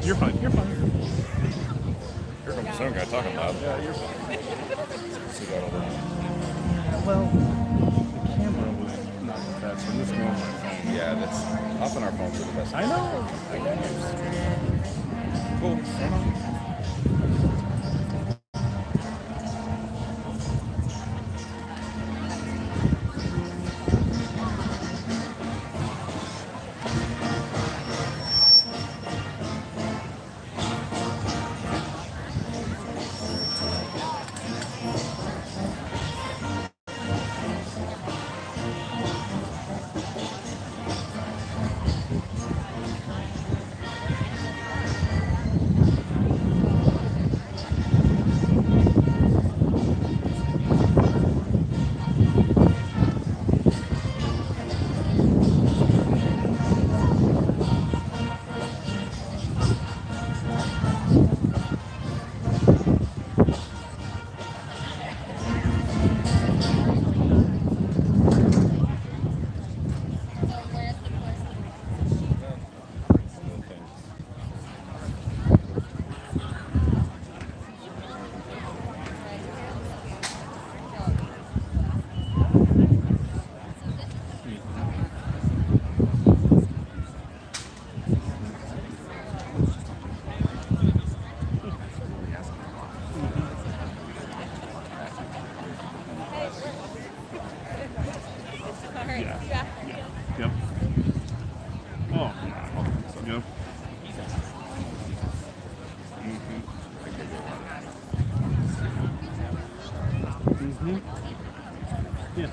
You're fine. You're fine. Here comes some guy talking loud. Yeah, you're fine. See that all the Well, the camera was not the best. I'm just going on my phone. Yeah, that's often our phones are the best. I know. Cool. Yeah. Yep. Oh. Yep. Mm-hmm. Yeah.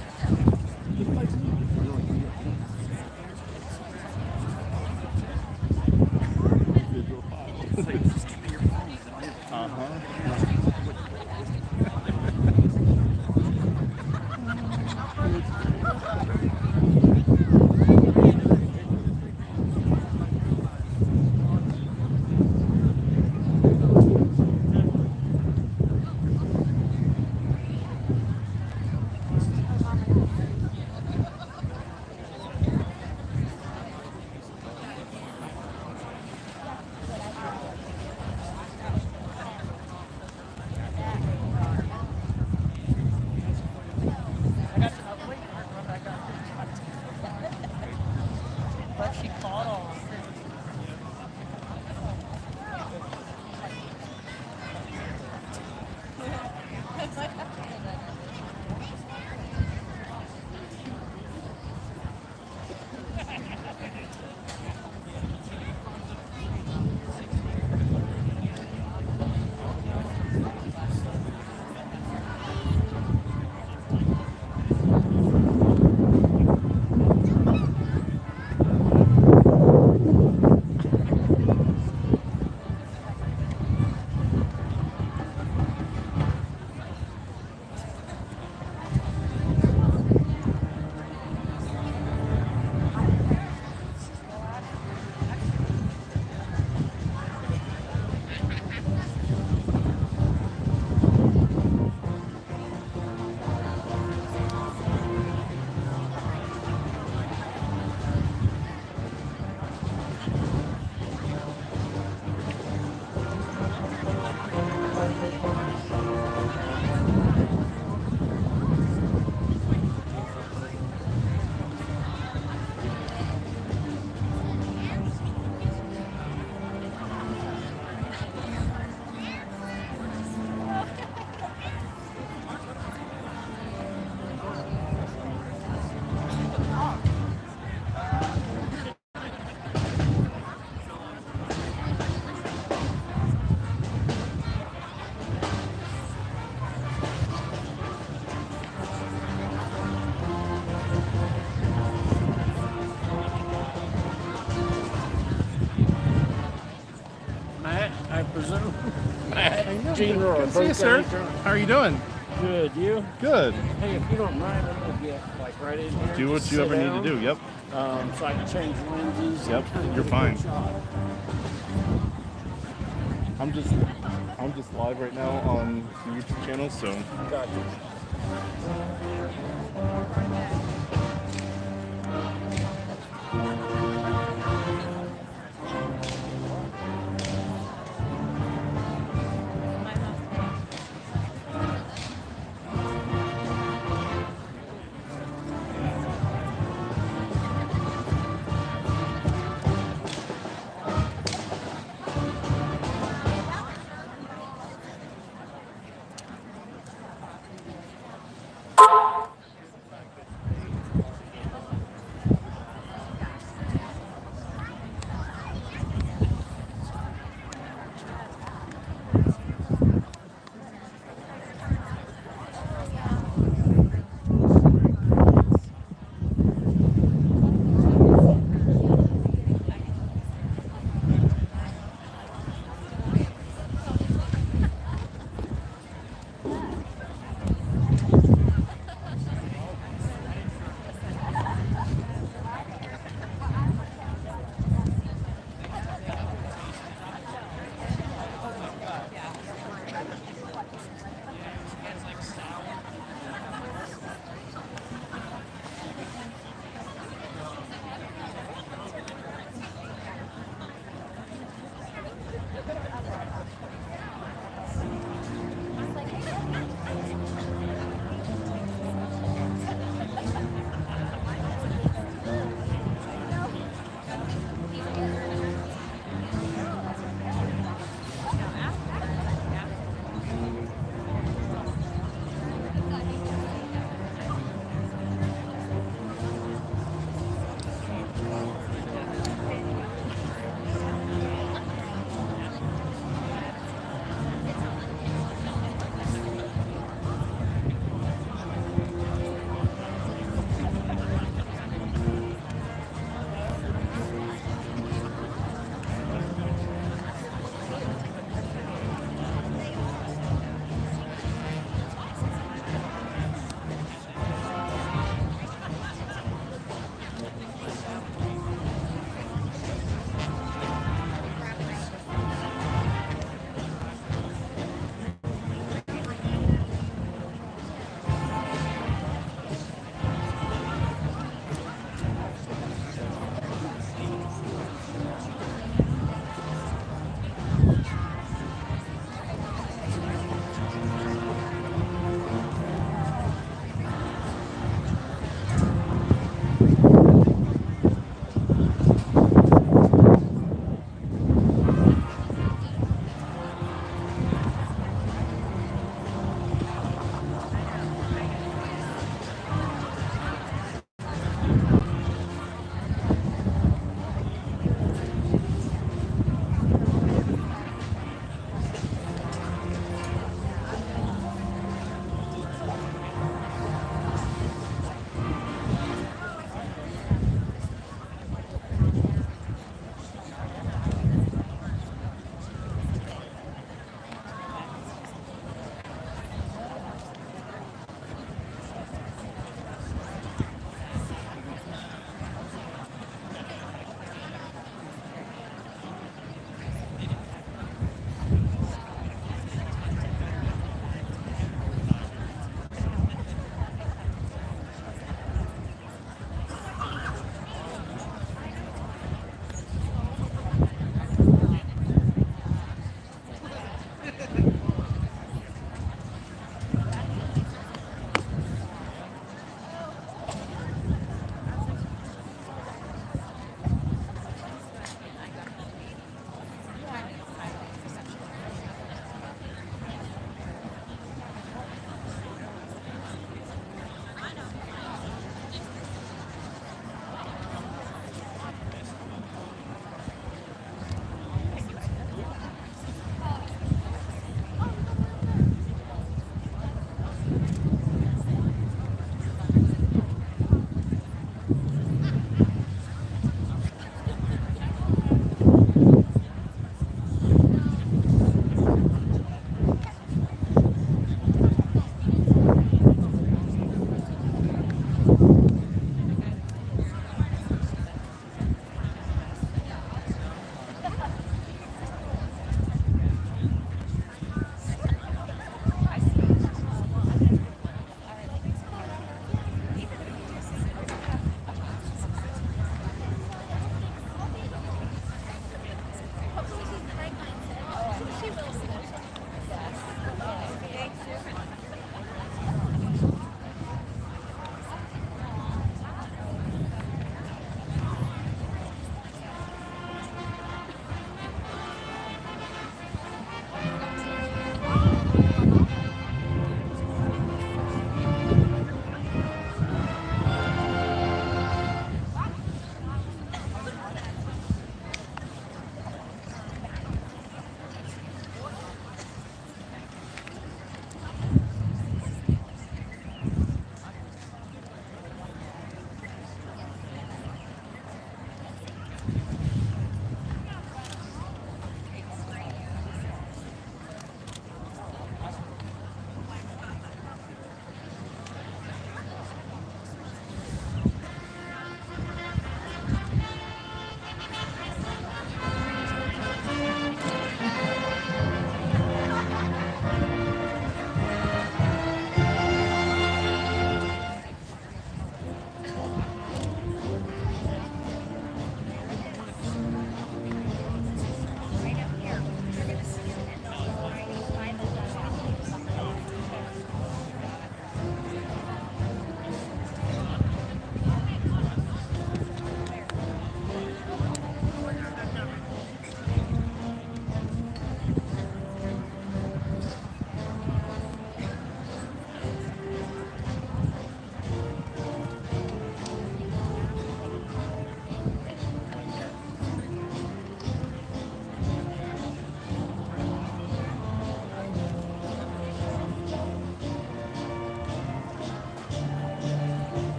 Matt, I presume. Matt, Gene Rohr. good to see you, sir. How are you doing? Good, you? Good. Hey, if you don't mind, I'm gonna get like right in here. Do what just you sit ever need down, to do. Yep. So I can change lenses. Yep, and kinda you're get a good fine. shot. I'm just live right now on the YouTube channel, so Gotcha.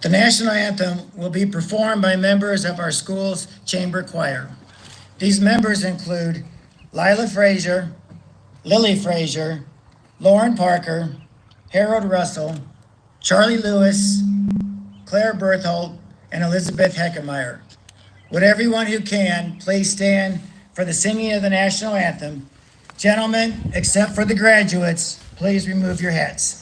The national anthem will be performed by members of our school's chamber choir. These members include Lila Frazier, Lily Frazier, Lauren Parker, Harold Russell, Charlie Lewis, Claire Berthold, and Elizabeth Heckemeyer. Would everyone who can please stand for the singing of the national anthem? Gentlemen, except for the graduates, please remove your hats.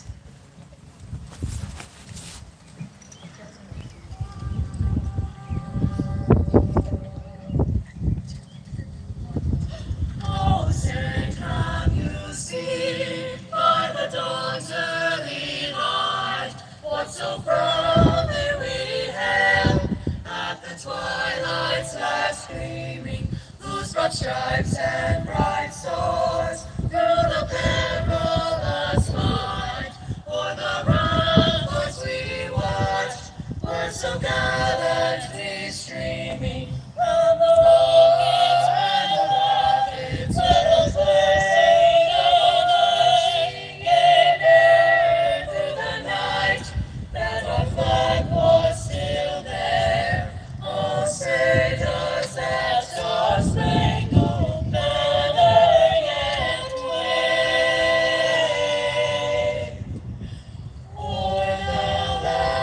So proudly we hailed at the twilight's last gleaming, whose broad stripes and bright stars through the perilous fight o'er the ramparts we watched were so gallantly streaming from the rockets and the rockets and the flashing in air through the night. That our flag was still there. Oh, say does that star-spangled banner yet wave o'er the land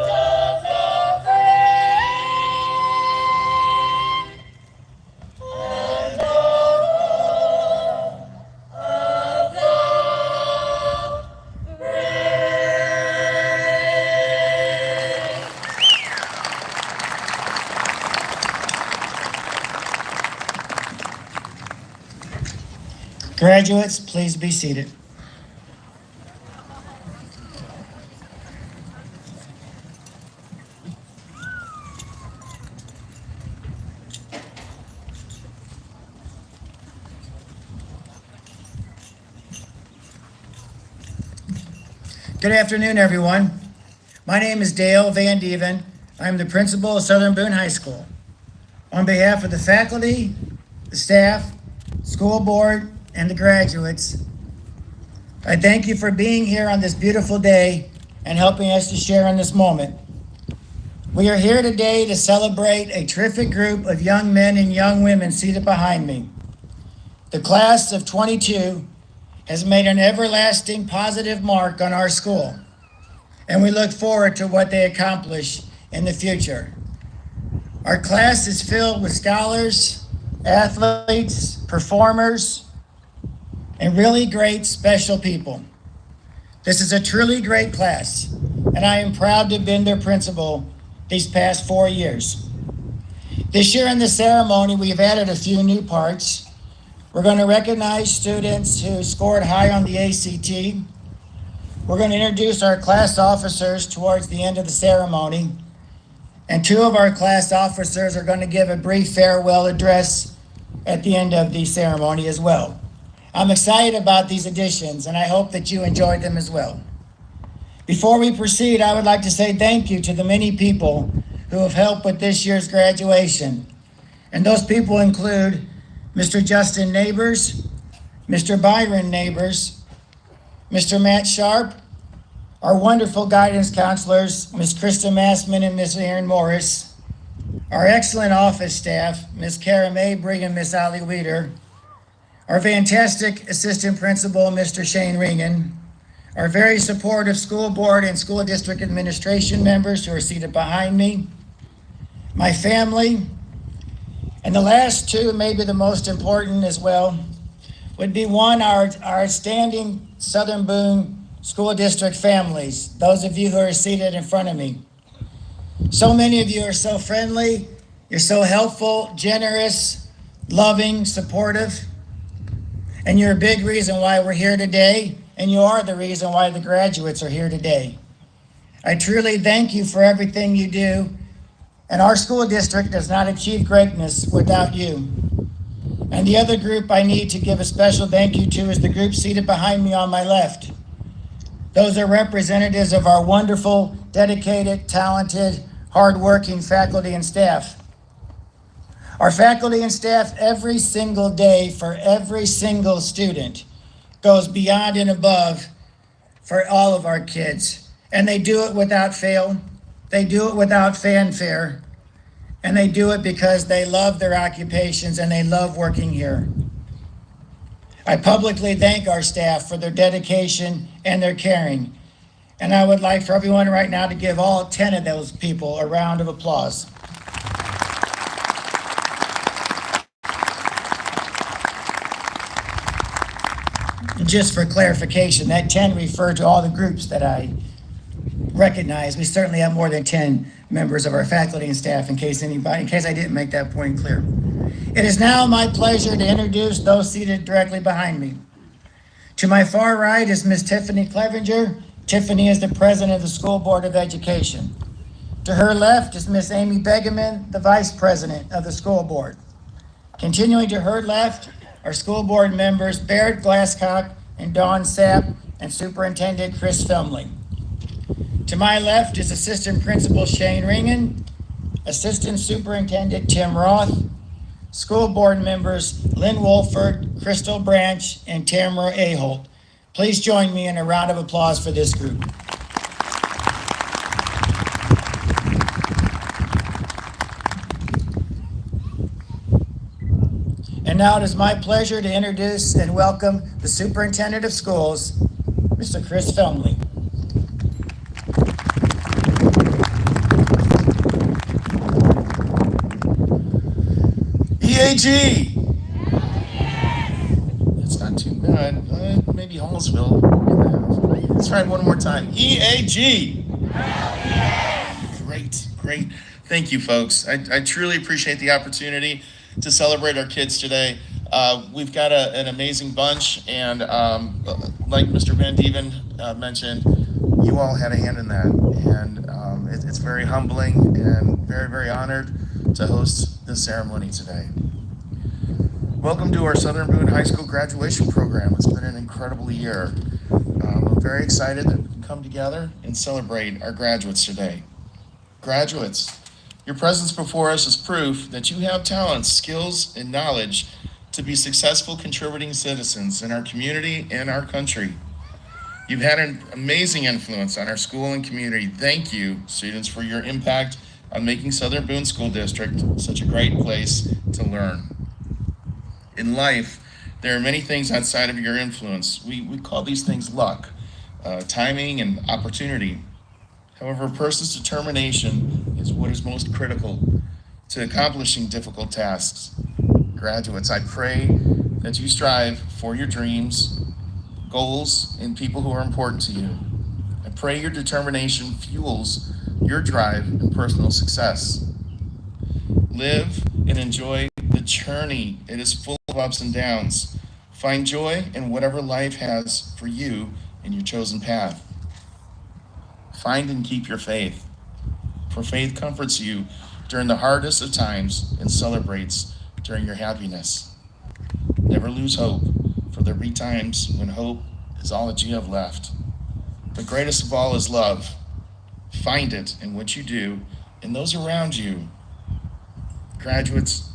of the free and the home of the brave. Graduates, please be seated. Good afternoon, everyone. My name is Dale Van Dieven. I'm the principal of Southern Boone High School. On behalf of the faculty, the staff, school board, and the graduates, I thank you for being here on this beautiful day and helping us to share in this moment. We are here today to celebrate a terrific group of young men and young women seated behind me. The class of 22 has made an everlasting positive mark on our school, and we look forward to what they accomplish in the future. Our class is filled with scholars, athletes, performers, and really great special people. This is a truly great class, and I am proud to have been their principal these past 4 years. This year in the ceremony, we've added a few new parts. We're going to recognize students who scored high on the ACT. We're going to introduce our class officers towards the end of the ceremony, and 2 of our class officers are going to give a brief farewell address at the end of the ceremony as well. I'm excited about these additions, and I hope that you enjoyed them as well. Before we proceed, I would like to say thank you to the many people who have helped with this year's graduation. And those people include Mr. Justin Neighbors, Mr. Byron Neighbors, Mr. Matt Sharp, our wonderful guidance counselors, Ms. Krista Massman and Ms. Erin Morris, our excellent office staff, Ms. Kara Mabry and Ms. Ali Weeder, our fantastic assistant principal, Mr. Shane Ringen, our very supportive school board and school district administration members who are seated behind me, my family, and the last 2, maybe the most important as well, would be one, our outstanding Southern Boone School District families, those of you who are seated in front of me. So many of you are so friendly, you're so helpful, generous, loving, supportive. And you're a big reason why we're here today, and you are the reason why the graduates are here today. I truly thank you for everything you do, and our school district does not achieve greatness without you. And the other group I need to give a special thank you to is the group seated behind me on my left. Those are representatives of our wonderful, dedicated, talented, hardworking faculty and staff. Our faculty and staff every single day for every single student goes beyond and above for all of our kids. And they do it without fail. They do it without fanfare. And they do it because they love their occupations and they love working here. I publicly thank our staff for their dedication and their caring. And I would like for everyone right now to give all 10 of those people a round of applause. And just for clarification, that 10 referred to all the groups that I recognize. We certainly have more than 10 members of our faculty and staff in case I didn't make that point clear. It is now my pleasure to introduce those seated directly behind me. To my far right is Ms. Tiffany Clevenger. Tiffany is the president of the School Board of Education. To her left is Ms. Amy Begeman, the vice president of the school board. Continuing to her left are school board members Baird Glasscock and Dawn Sapp and Superintendent Chris Filmley. To my left is Assistant Principal Shane Ringen, Assistant Superintendent Tim Roth, school board members Lynn Wolford, Crystal Branch, and Tamara Aholt. Please join me in a round of applause for this group. And now it is my pleasure to introduce and welcome the Superintendent of Schools, Mr. Chris Filmley. EAG. That's not too bad. Maybe Hallsville. Let's try it one more time. EAG. Great. Thank you, folks. I truly appreciate the opportunity to celebrate our kids today. We've got an amazing bunch, and like Mr. Van Dieven mentioned, you all had a hand in that, and it's very humbling and very, very honored to host this ceremony today. Welcome to our Southern Boone High School graduation program. It's been an incredible year. I'm very excited that we can come together and celebrate our graduates today. Graduates, your presence before us is proof that you have talents, skills, and knowledge to be successful contributing citizens in our community and our country. You've had an amazing influence on our school and community. Thank you, students, for your impact on making Southern Boone School District such a great place to learn. In life, there are many things outside of your influence. We call these things luck, timing, and opportunity. However, a person's determination is what is most critical to accomplishing difficult tasks. Graduates, I pray that you strive for your dreams, goals, and people who are important to you. I pray your determination fuels your drive and personal success. Live and enjoy the journey. It is full of ups and downs. Find joy in whatever life has for you in your chosen path. Find and keep your faith, for faith comforts you during the hardest of times and celebrates during your happiness. Never lose hope, for there be times when hope is all that you have left. The greatest of all is love. Find it in what you do and those around you. Graduates,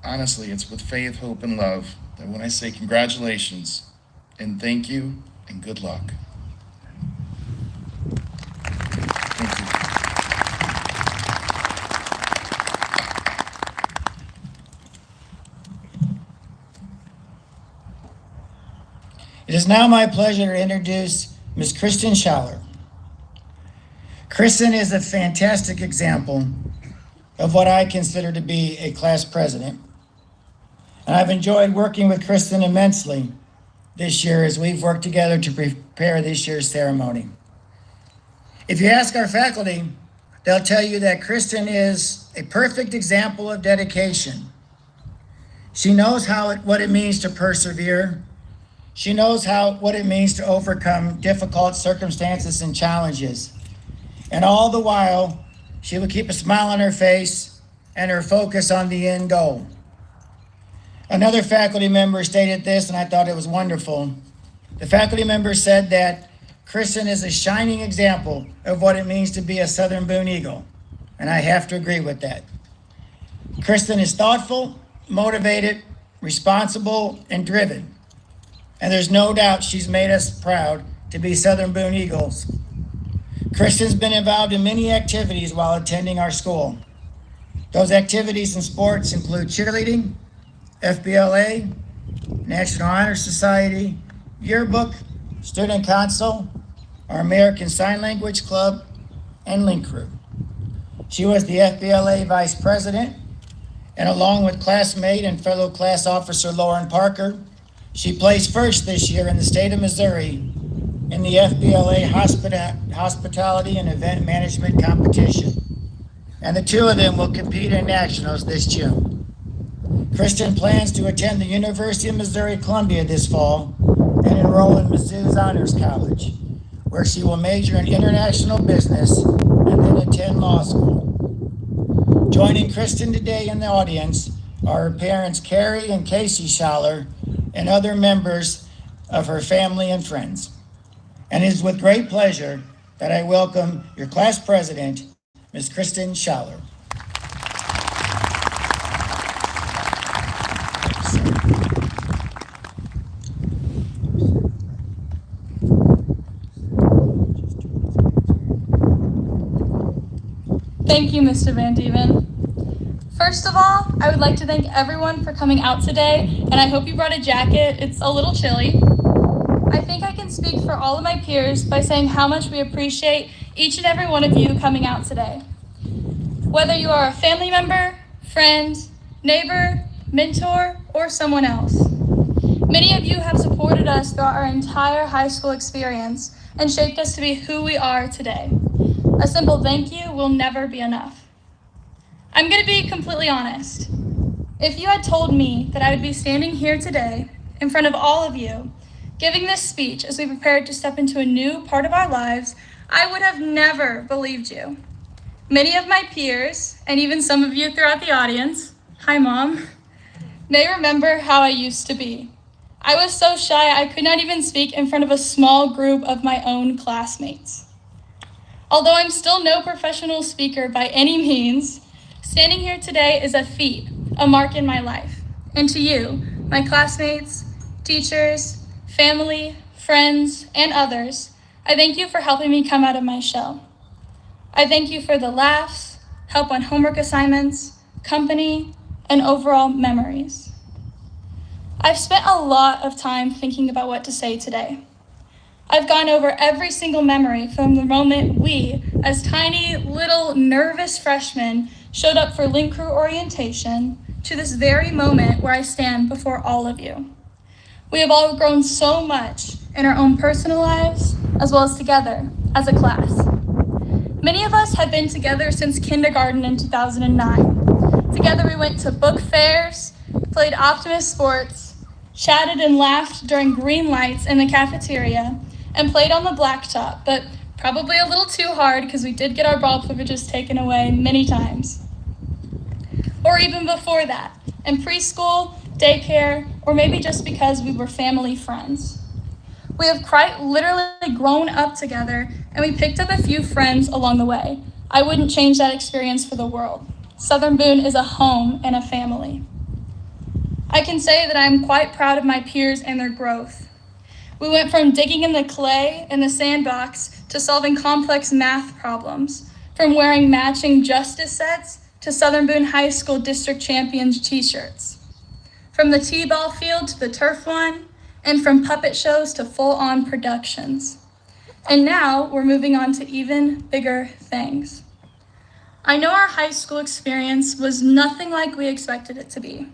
honestly, it's with faith, hope, and love that when I say congratulations and thank you and good luck. Thank you. It is now my pleasure to introduce Ms. Kristen Schaller. Kristen is a fantastic example of what I consider to be a class president. And I've enjoyed working with Kristen immensely this year as we've worked together to prepare this year's ceremony. If you ask our faculty, they'll tell you that Kristen is a perfect example of dedication. She knows what it means to persevere. She knows what it means to overcome difficult circumstances and challenges. And all the while, she will keep a smile on her face and her focus on the end goal. Another faculty member stated this, and I thought it was wonderful. The faculty member said that Kristen is a shining example of what it means to be a Southern Boone Eagle, and I have to agree with that. Kristen is thoughtful, motivated, responsible, and driven. And there's no doubt she's made us proud to be Southern Boone Eagles. Kristen's been involved in many activities while attending our school. Those activities and sports include cheerleading, FBLA, National Honor Society, yearbook, student council, our American Sign Language Club, and Link Crew. She was the FBLA vice president, and along with classmate and fellow class officer Lauren Parker, she placed first this year in the state of Missouri in the FBLA Hospitality and Event Management Competition. And the two of them will compete in nationals this June. Kristen plans to attend the University of Missouri-Columbia this fall and enroll in Mizzou's Honors College, where she will major in international business and then attend law school. Joining Kristen today in the audience are her parents, Carrie and Casey Schaller, and other members of her family and friends. And it is with great pleasure that I welcome your class president, Ms. Kristen Schaller. Thank you, Mr. Van Dieven. First of all, I would like to thank everyone for coming out today, and I hope you brought a jacket. It's a little chilly. I think I can speak for all of my peers by saying how much we appreciate each and every one of you coming out today. Whether you are a family member, friend, neighbor, mentor, or someone else. Many of you have supported us throughout our entire high school experience and shaped us to be who we are today. A simple thank you will never be enough. I'm going to be completely honest. If you had told me that I would be standing here today in front of all of you, giving this speech as we prepared to step into a new part of our lives, I would have never believed you. Many of my peers, and even some of you throughout the audience, hi Mom, may remember how I used to be. I was so shy I could not even speak in front of a small group of my own classmates. Although I'm still no professional speaker by any means, standing here today is a feat, a mark in my life. And to you, my classmates, teachers, family, friends, and others, I thank you for helping me come out of my shell. I thank you for the laughs, help on homework assignments, company, and overall memories. I've spent a lot of time thinking about what to say today. I've gone over every single memory from the moment we, as tiny little nervous freshmen, showed up for Link Crew orientation to this very moment where I stand before all of you. We have all grown so much in our own personal lives, as well as together as a class. Many of us have been together since kindergarten in 2009. Together we went to book fairs, played Optimus Sports, chatted and laughed during green lights in the cafeteria, and played on the blacktop, but probably a little too hard because we did get our ball privileges taken away many times. Or even before that, in preschool, daycare, or maybe just because we were family friends. We have quite literally grown up together, and we picked up a few friends along the way. I wouldn't change that experience for the world. Southern Boone is a home and a family. I can say that I'm quite proud of my peers and their growth. We went from digging in the clay in the sandbox to solving complex math problems, from wearing matching Justice sets to Southern Boone High School District Champions t-shirts, from the t-ball field to the turf one, and from puppet shows to full-on productions. And now we're moving on to even bigger things. I know our high school experience was nothing like we expected it to be.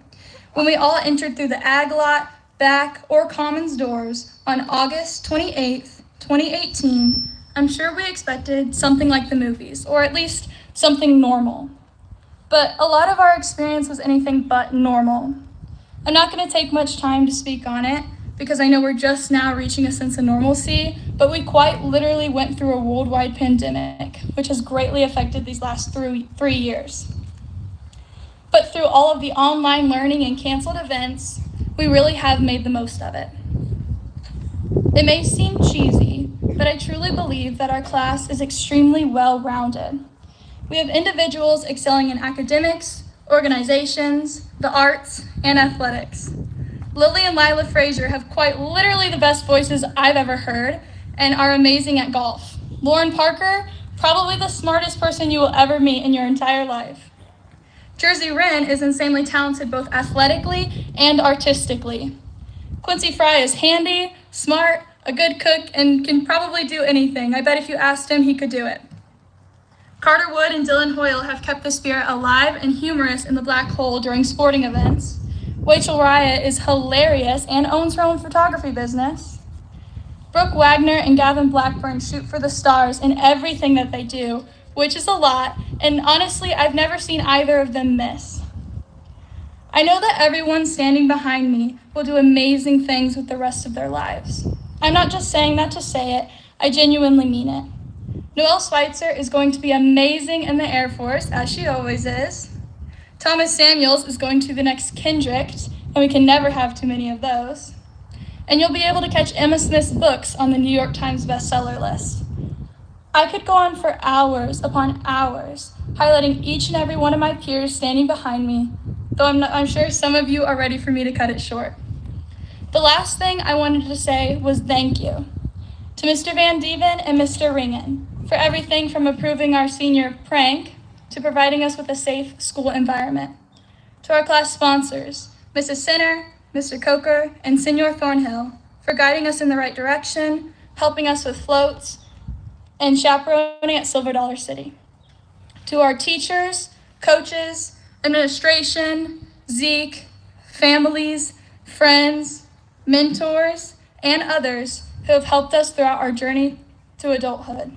When we all entered through the ag lot, back, or commons doors on August 28th, 2018, I'm sure we expected something like the movies, or at least something normal. But a lot of our experience was anything but normal. I'm not going to take much time to speak on it, because I know we're just now reaching a sense of normalcy, but we quite literally went through a worldwide pandemic, which has greatly affected these last 3 years. But through all of the online learning and canceled events, we really have made the most of it. It may seem cheesy, but I truly believe that our class is extremely well-rounded. We have individuals excelling in academics, organizations, the arts, and athletics. Lily and Lila Frazier have quite literally the best voices I've ever heard and are amazing at golf. Lauren Parker, probably the smartest person you will ever meet in your entire life. Jersey Wren is insanely talented both athletically and artistically. Quincy Fry is handy, smart, a good cook, and can probably do anything. I bet if you asked him, he could do it. Carter Wood and Dylan Hoyle have kept the spirit alive and humorous in the Black Hole during sporting events. Rachel Raya is hilarious and owns her own photography business. Brooke Wagner and Gavin Blackburn shoot for the stars in everything that they do, which is a lot, and honestly, I've never seen either of them miss. I know that everyone standing behind me will do amazing things with the rest of their lives. I'm not just saying that to say it, I genuinely mean it. Noelle Schweitzer is going to be amazing in the Air Force, as she always is. Thomas Samuels is going to the next Kendrick, and we can never have too many of those. And you'll be able to catch Emma Smith's books on the New York Times bestseller list. I could go on for hours upon hours, highlighting each and every one of my peers standing behind me, though I'm sure some of you are ready for me to cut it short. The last thing I wanted to say was thank you to Mr. Van Dieven and Mr. Ringen for everything from approving our senior prank to providing us with a safe school environment. To our class sponsors, Mrs. Sinner, Mr. Coker, and Senor Thornhill for guiding us in the right direction, helping us with floats, and chaperoning at Silver Dollar City. To our teachers, coaches, administration, Zeke, families, friends, mentors, and others who have helped us throughout our journey to adulthood.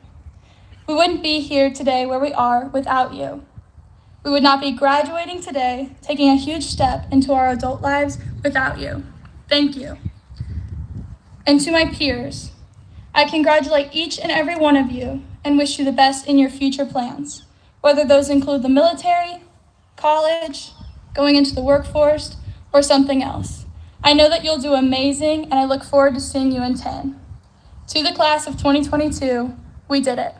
We wouldn't be here today where we are without you. We would not be graduating today, taking a huge step into our adult lives without you. Thank you. And to my peers, I congratulate each and every one of you and wish you the best in your future plans, whether those include the military, college, going into the workforce, or something else. I know that you'll do amazing, and I look forward to seeing you in 10. To the class of 2022, we did it.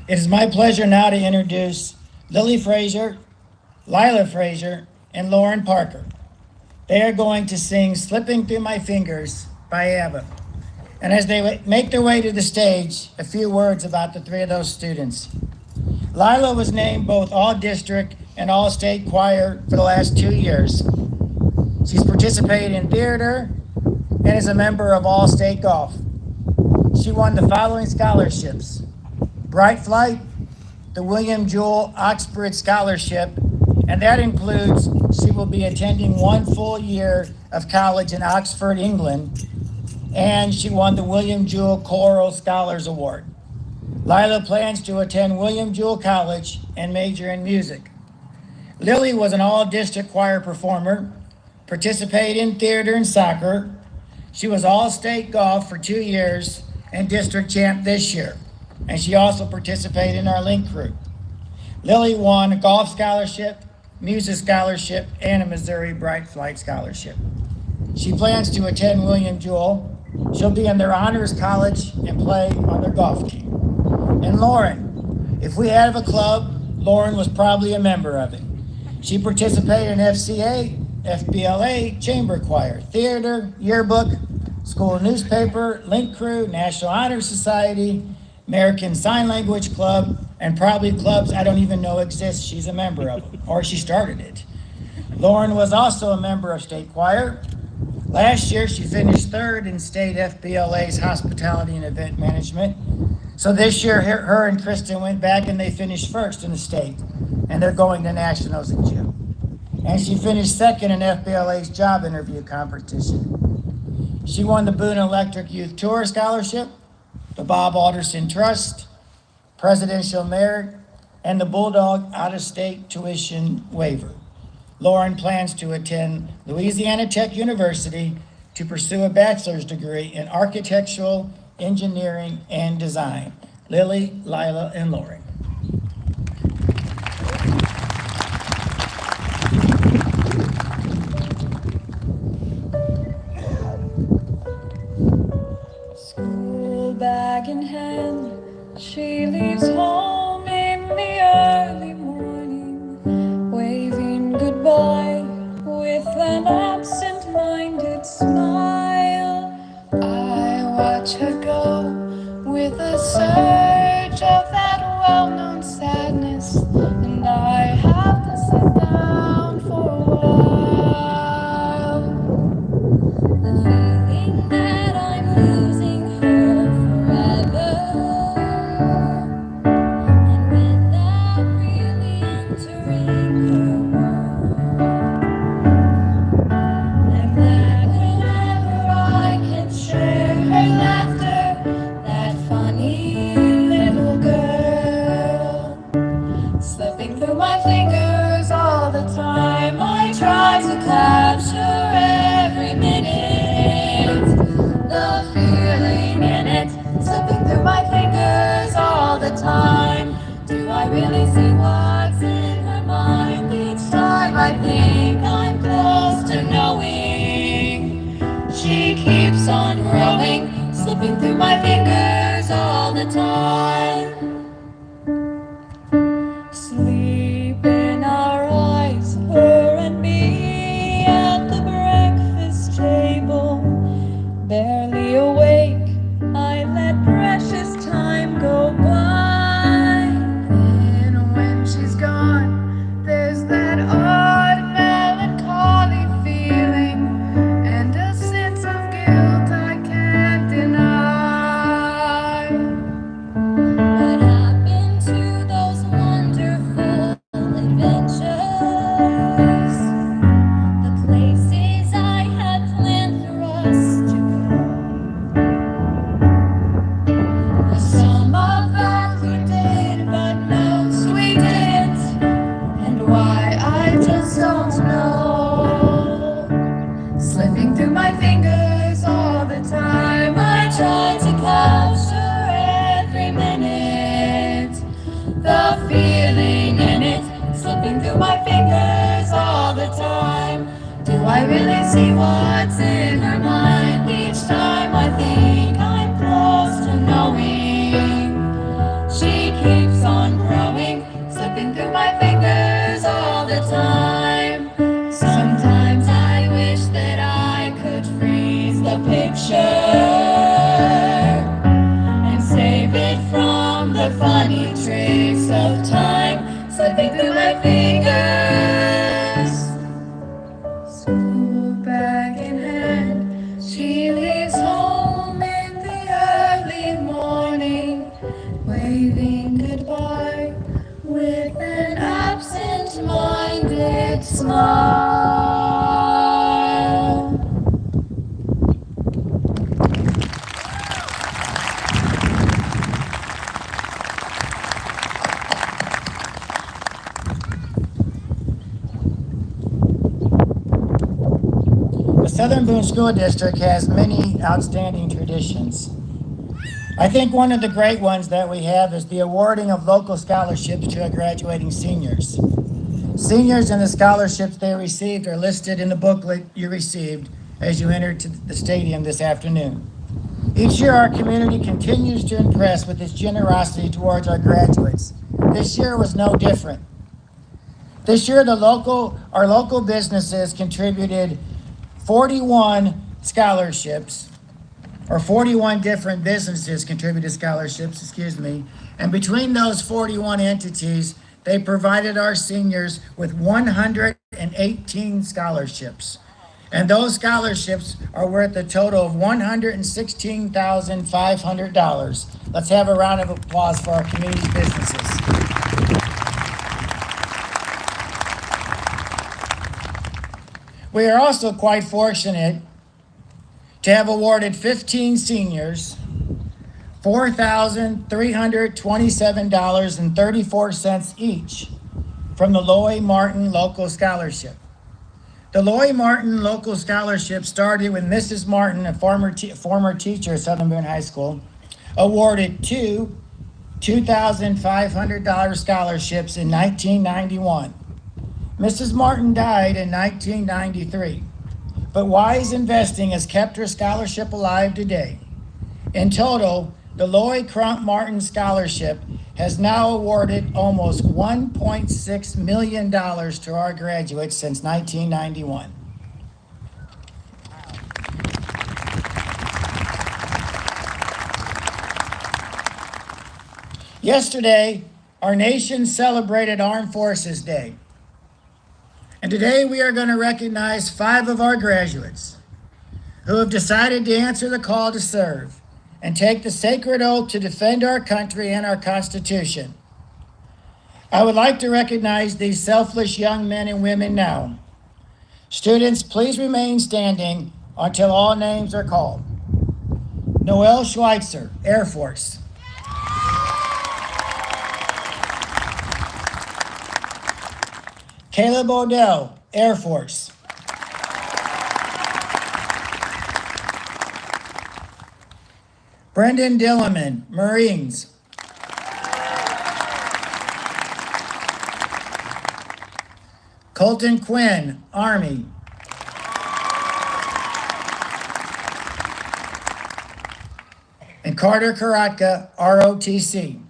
It is my pleasure now to introduce Lily Frazier, Lila Frazier, and Lauren Parker. They are going to sing Slipping Through My Fingers by ABBA. And as they make their way to the stage, a few words about the three of those students. Lila was named both All-District and All-State Choir for the last 2 years. She's participated in theater and is a member of All-State Golf. She won the following scholarships: Bright Flight, the William Jewell Oxford Scholarship, and that includes she will be attending 1 full year of college in Oxford, England, and she won the William Jewell Choral Scholars Award. Lila plans to attend William Jewell College and major in music. Lily was an all-district choir performer, participated in theater and soccer. She was all-state golf for 2 years and district champ this year. And she also participated in our Link crew. Lily won a golf scholarship, music scholarship, and a Missouri Bright Flight scholarship. She plans to attend William Jewell. She'll be in their honors college and play on their golf team. And Lauren, if we have a club, Lauren was probably a member of it. She participated in FCA, FBLA, chamber choir, theater, yearbook, school newspaper, Link crew, National Honor Society, American Sign Language Club, and probably clubs I don't even know exist. She's a member of them, or she started it. Lauren was also a member of state choir. Last year, she finished 3rd in state FBLA's hospitality and event management. So this year, her and Kristen went back and they finished 1st in the state, and they're going to nationals in June. And she finished 2nd in FBLA's job interview competition. She won the Boone Electric Youth Tour Scholarship, the Bob Alderson Trust, Presidential Merit, and the Bulldog Out-of-State Tuition Waiver. Lauren plans to attend Louisiana Tech University to pursue a bachelor's degree in architectural, engineering, and design. Lily, Lila, and Lauren. School bag in hand, she leaves home in the early morning, waving goodbye with an absent-minded smile. I watch her go with a surge of that well-known sadness, and I have to sit down for a while. The feeling that I'm losing her forever, and without really entering her world. I'm glad whenever I can share her laughter, that funny little girl. Slipping through my fingers all the time, I try to capture every minute. The feeling in it, slipping through my fingers all the time. Do I really see what's in her mind? Each time I think I'm close to knowing, she keeps on growing, slipping through my fingers all the time. Sleep in our eyes, her and me at the breakfast table. Barely awake, I let precious time go by. Then when she's gone, there's that odd melancholy feeling, and a sense of guilt I can't deny. What happened to those wonderful adventures? The places I had planned for us to go. Some of that we did, but most we didn't. And why, I just don't know. Slipping through my fingers all the time, I try to capture every minute. The feeling in it, slipping through my fingers all the time. Do I really see what's in her mind? Each time I think I'm close to knowing, she keeps on growing, slipping through my fingers all the time. Sometimes I wish that I could freeze the picture and save it from the funny trace of time slipping through my fingers. School bag in hand, she leaves home in the early morning, waving goodbye with an absent-minded smile. The Southern Boone School District has many outstanding traditions. I think one of the great ones that we have is the awarding of local scholarships to our graduating seniors. Seniors and the scholarships they received are listed in the booklet you received as you entered to the stadium this afternoon. Each year, our community continues to impress with its generosity towards our graduates. This year was no different. This year, our local businesses contributed 41 scholarships, or 41 different businesses contributed scholarships, and between those 41 entities, they provided our seniors with 118 scholarships. And those scholarships are worth a total of $116,500. Let's have a round of applause for our community businesses. We are also quite fortunate to have awarded 15 seniors $4,327.34 each from the Loy Martin Local Scholarship. The Loy Martin Local Scholarship started when Mrs. Martin, a former teacher at Southern Boone High School, awarded two $2,500 scholarships in 1991. Mrs. Martin died in 1993, but wise investing has kept her scholarship alive today. In total, the Lloyd Crump Martin Scholarship has now awarded almost $1.6 million to our graduates since 1991. Yesterday, our nation celebrated Armed Forces Day. And today we are going to recognize 5 of our graduates who have decided to answer the call to serve and take the sacred oath to defend our country and our Constitution. I would like to recognize these selfless young men and women now. Students, please remain standing until all names are called. Noel Schweitzer, Air Force. Caleb Odell, Air Force. Brendan Dillerman, Marines. Colton Quinn, Army. And Carter Karatka, ROTC.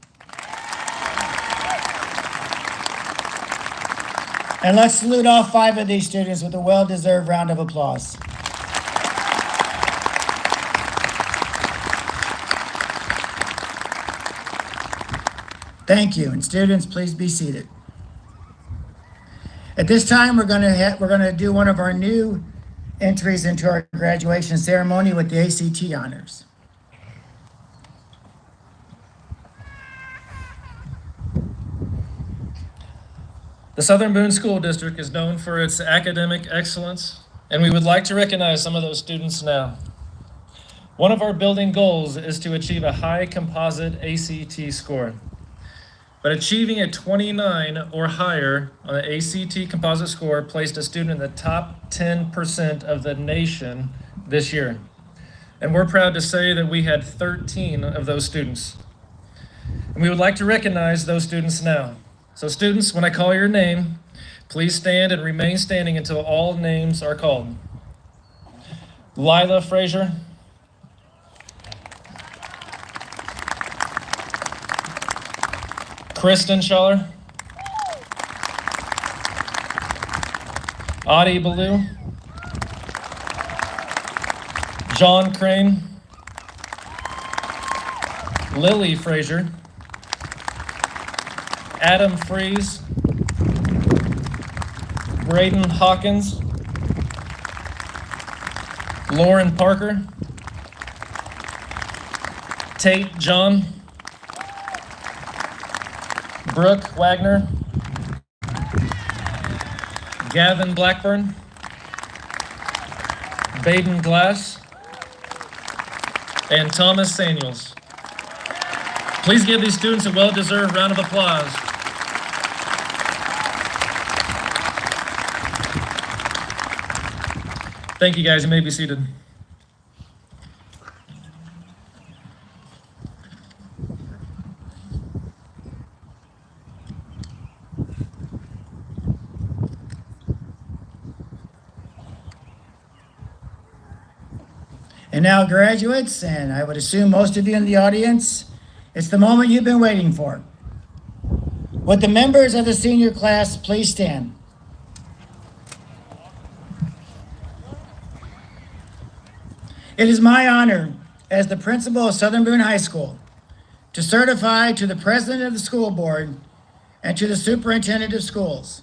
And let's salute all 5 of these students with a well-deserved round of applause. Thank you, and students, please be seated. At this time, we're going to do one of our new entries into our graduation ceremony with the ACT honors. The Southern Boone School District is known for its academic excellence, and we would like to recognize some of those students now. One of our building goals is to achieve a high composite ACT score. But achieving a 29 or higher on the ACT composite score placed a student in the top 10% of the nation this year. And we're proud to say that we had 13 of those students. And we would like to recognize those students now. So students, when I call your name, please stand and remain standing until all names are called. Lila Frazier. Kristen Schaller. Adi Ballou. John Crane. Lily Frazier. Adam Freeze. Braden Hawkins. Lauren Parker. Tate John. Brooke Wagner. Gavin Blackburn. Baden Glass. And Thomas Samuels. Please give these students a well-deserved round of applause. Thank you, guys. You may be seated. And now, graduates, and I would assume most of you in the audience, it's the moment you've been waiting for. Would the members of the senior class please stand? It is my honor as the principal of Southern Boone High School to certify to the president of the school board and to the superintendent of schools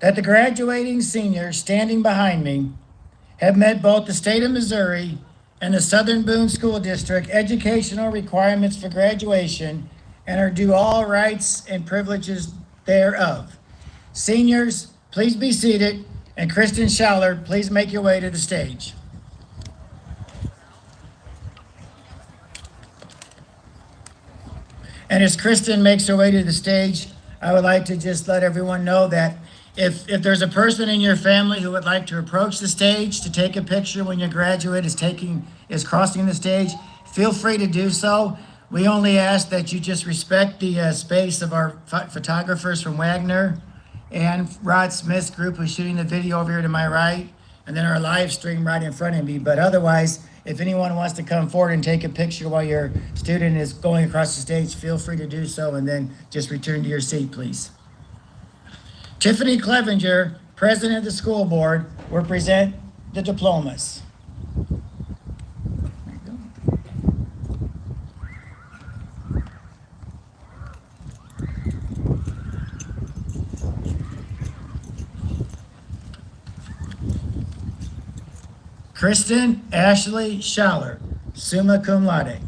that the graduating seniors standing behind me have met both the state of Missouri and the Southern Boone School District educational requirements for graduation and are due all rights and privileges thereof. Seniors, please be seated, and Kristen Schaller, please make your way to the stage. And as Kristen makes her way to the stage, I would like to just let everyone know that if there's a person in your family who would like to approach the stage to take a picture when your graduate is crossing the stage, feel free to do so. We only ask that you just respect the space of our photographers from Wagner and Rod Smith's group who's shooting the video over here to my right, and then our live stream right in front of me. But otherwise, If anyone wants to come forward and take a picture while your student is going across the stage, feel free to do so, and then just return to your seat, please. Tiffany Clevenger, President of the School Board, will present the diplomas. Kristen Ashley Schaller, summa cum laude.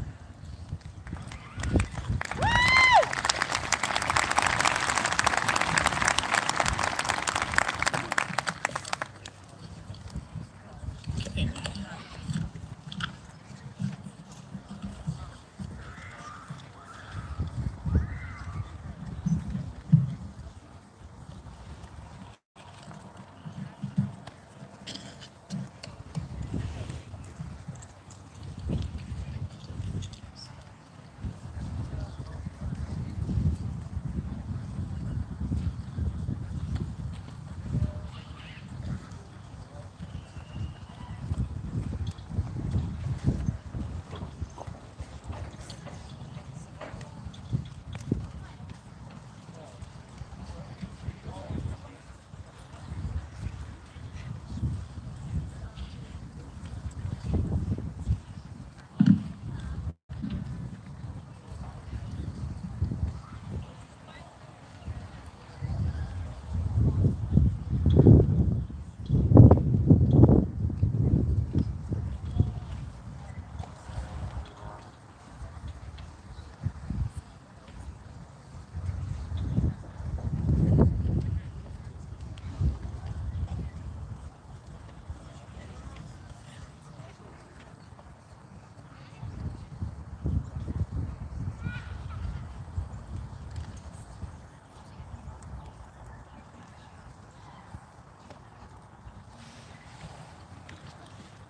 Okay.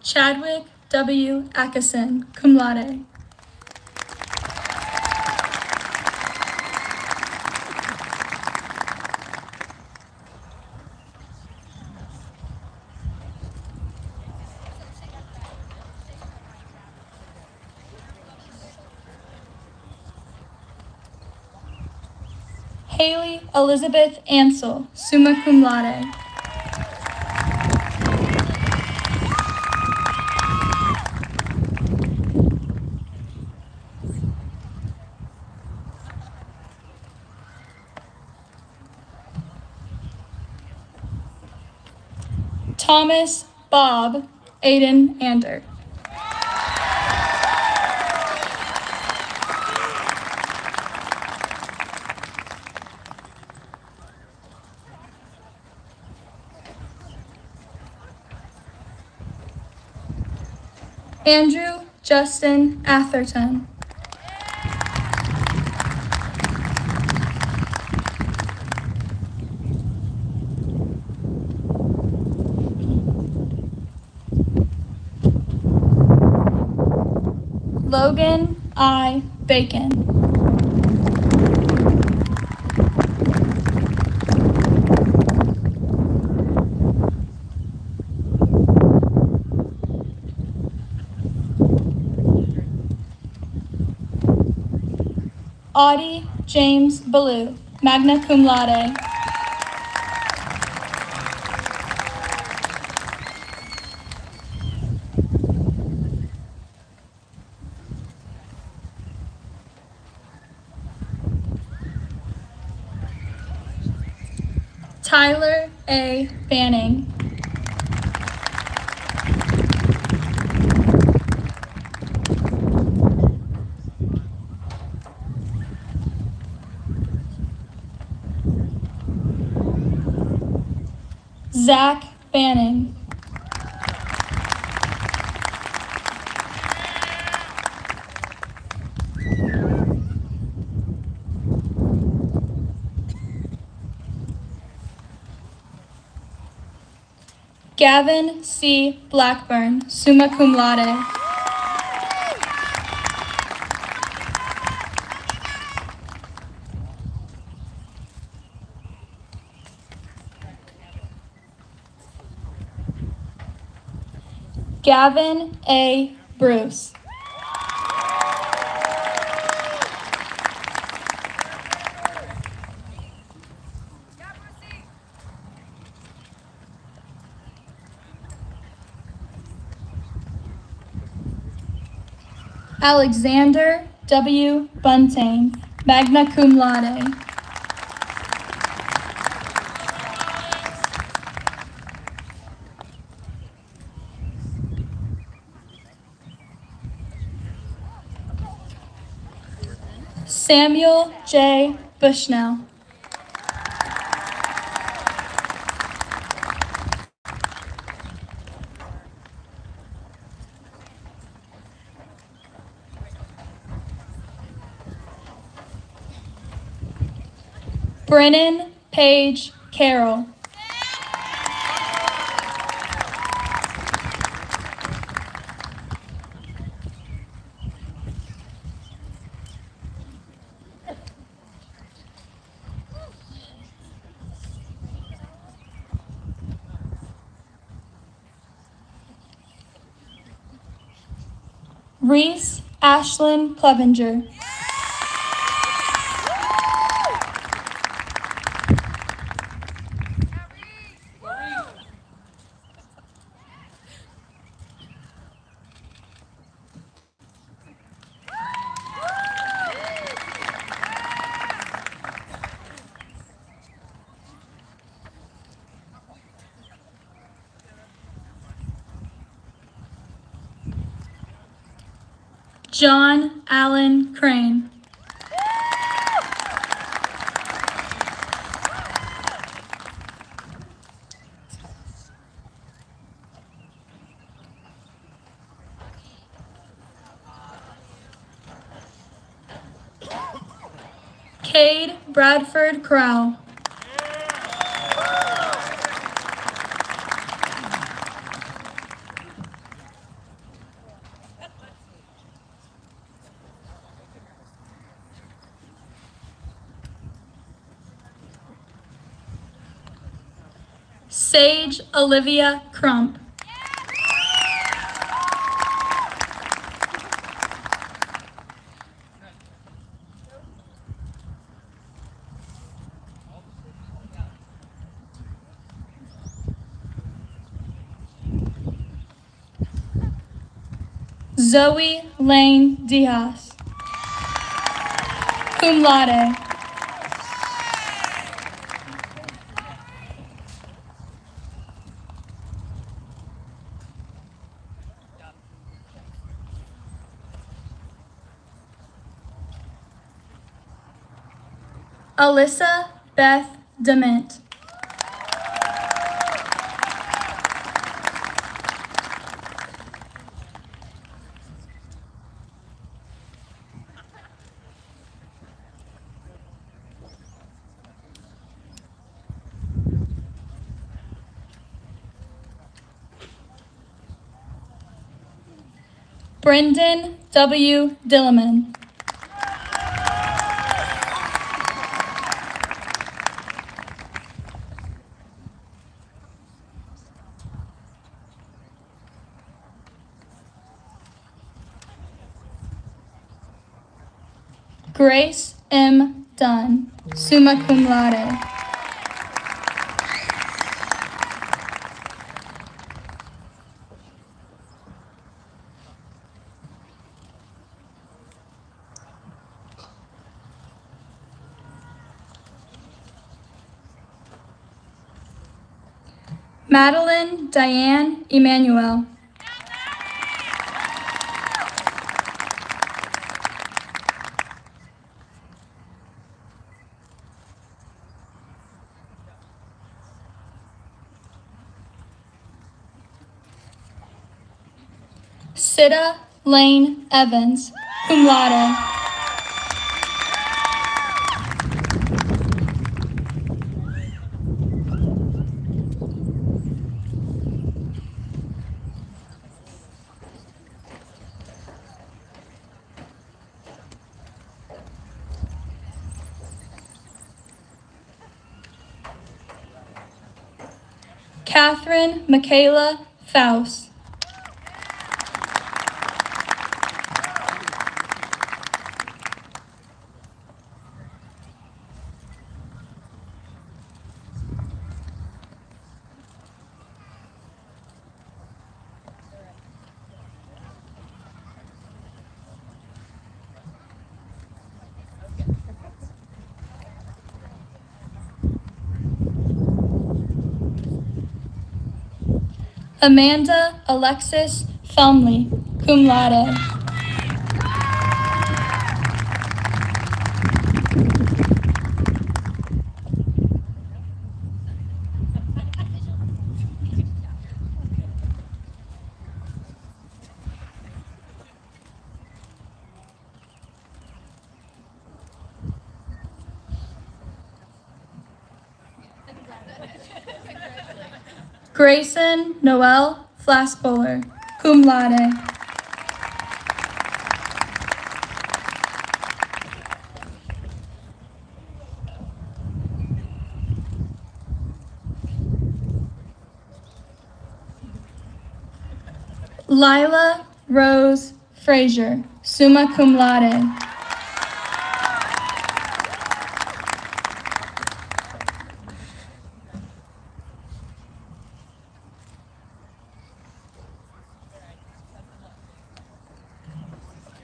Chadwick W. Atkinson, cum laude. Haley Elizabeth Ansel, summa cum laude. Thomas Bob Aiden Ander. Andrew Justin Atherton. Logan I. Bacon. Audie James Ballou, magna cum laude. Tyler A. Banning. Zach Banning. Gavin C. Blackburn, summa cum laude. Gavin A. Bruce. Alexander W. Bunting, magna cum laude. Samuel J. Bushnell. Brennan Page Carroll. Reese Ashlyn Clevenger. John Allen Crane. Cade Bradford Crowell. Sage Olivia Crump. Zoe Lane Diaz, cum laude. Alyssa Beth Dement. Brendan W. Dillerman. Grace M. Dunn, summa cum laude. Madeline Diane Emanuel. Sida Lane Evans, cum laude. Catherine Michaela Faust. Amanda Alexis Felmley, cum laude. Grayson Noel Flassbowler, cum laude. Lila Rose Frazier, summa cum laude.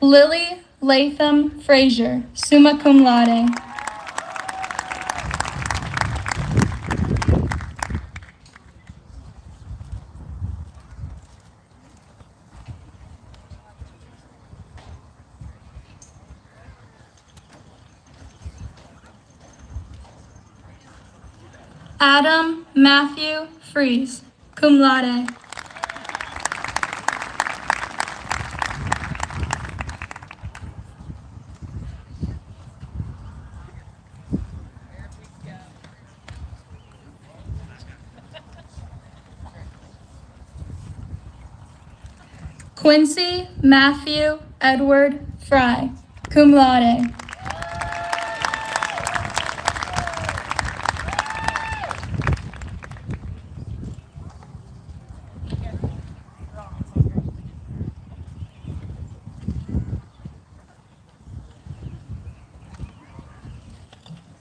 Lily Latham Frazier, summa cum laude. Adam Matthew Fries, cum laude. Quincy Matthew Edward Fry, cum laude.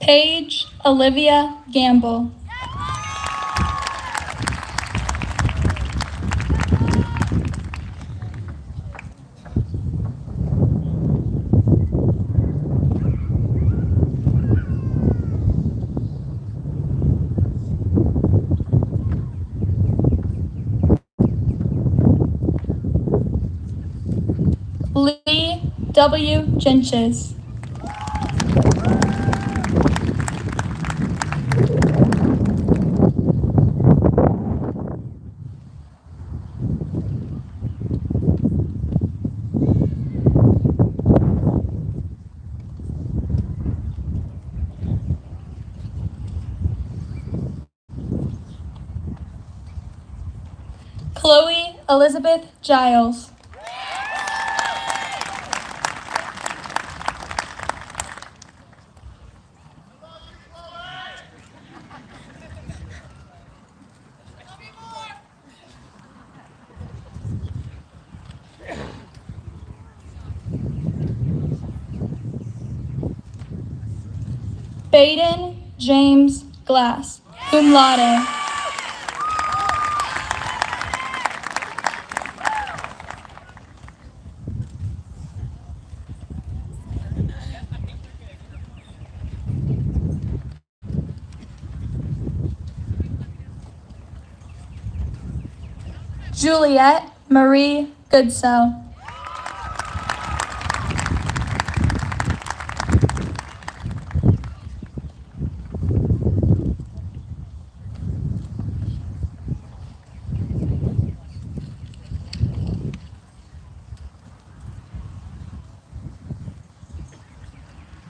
Paige Olivia Gamble. Lee W. Genches. Chloe Elizabeth Giles. Baden James Glass, cum laude. Juliet Marie Goodsell.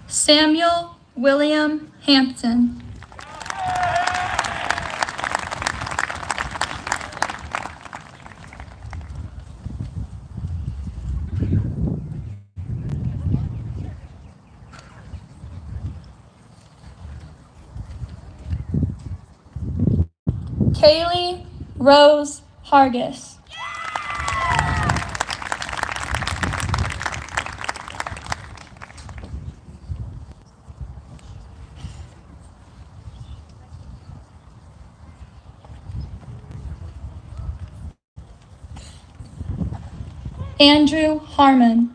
Samuel William Hampton. Kaylee Rose Hargis. Andrew Harmon.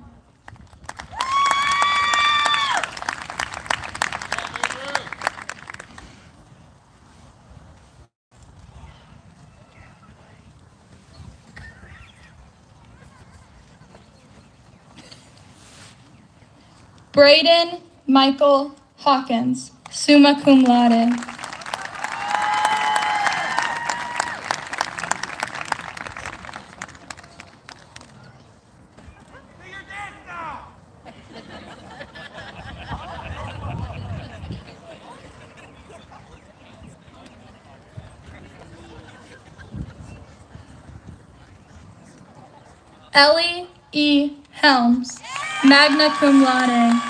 Braden Michael Hawkins, summa cum laude. Ellie E. Helms, magna cum laude.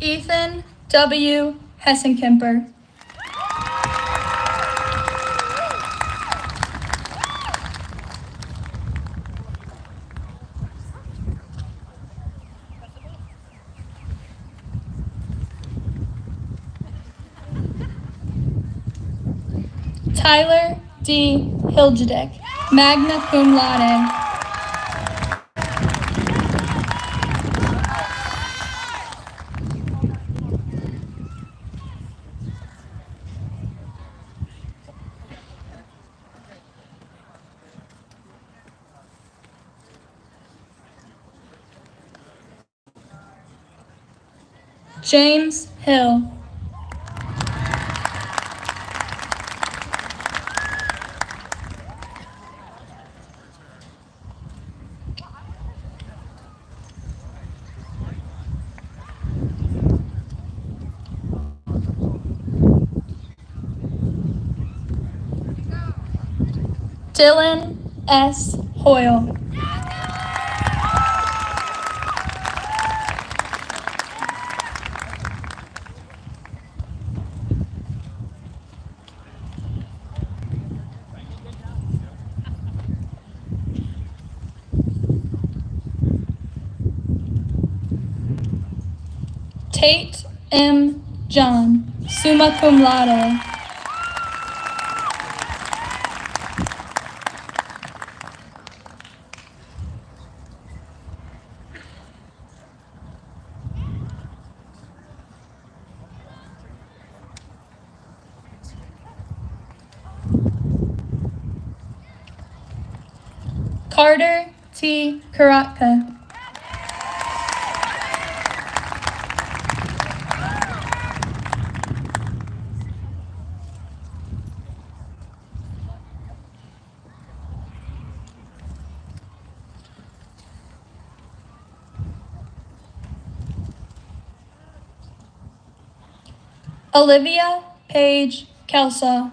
Ethan W. Hessenkemper. Tyler D. Hilgedick, magna cum laude. James Hill. Dylan S. Hoyle. Tate M. John, summa cum laude. Carter T. Karatka. Olivia Paige Kelsaw.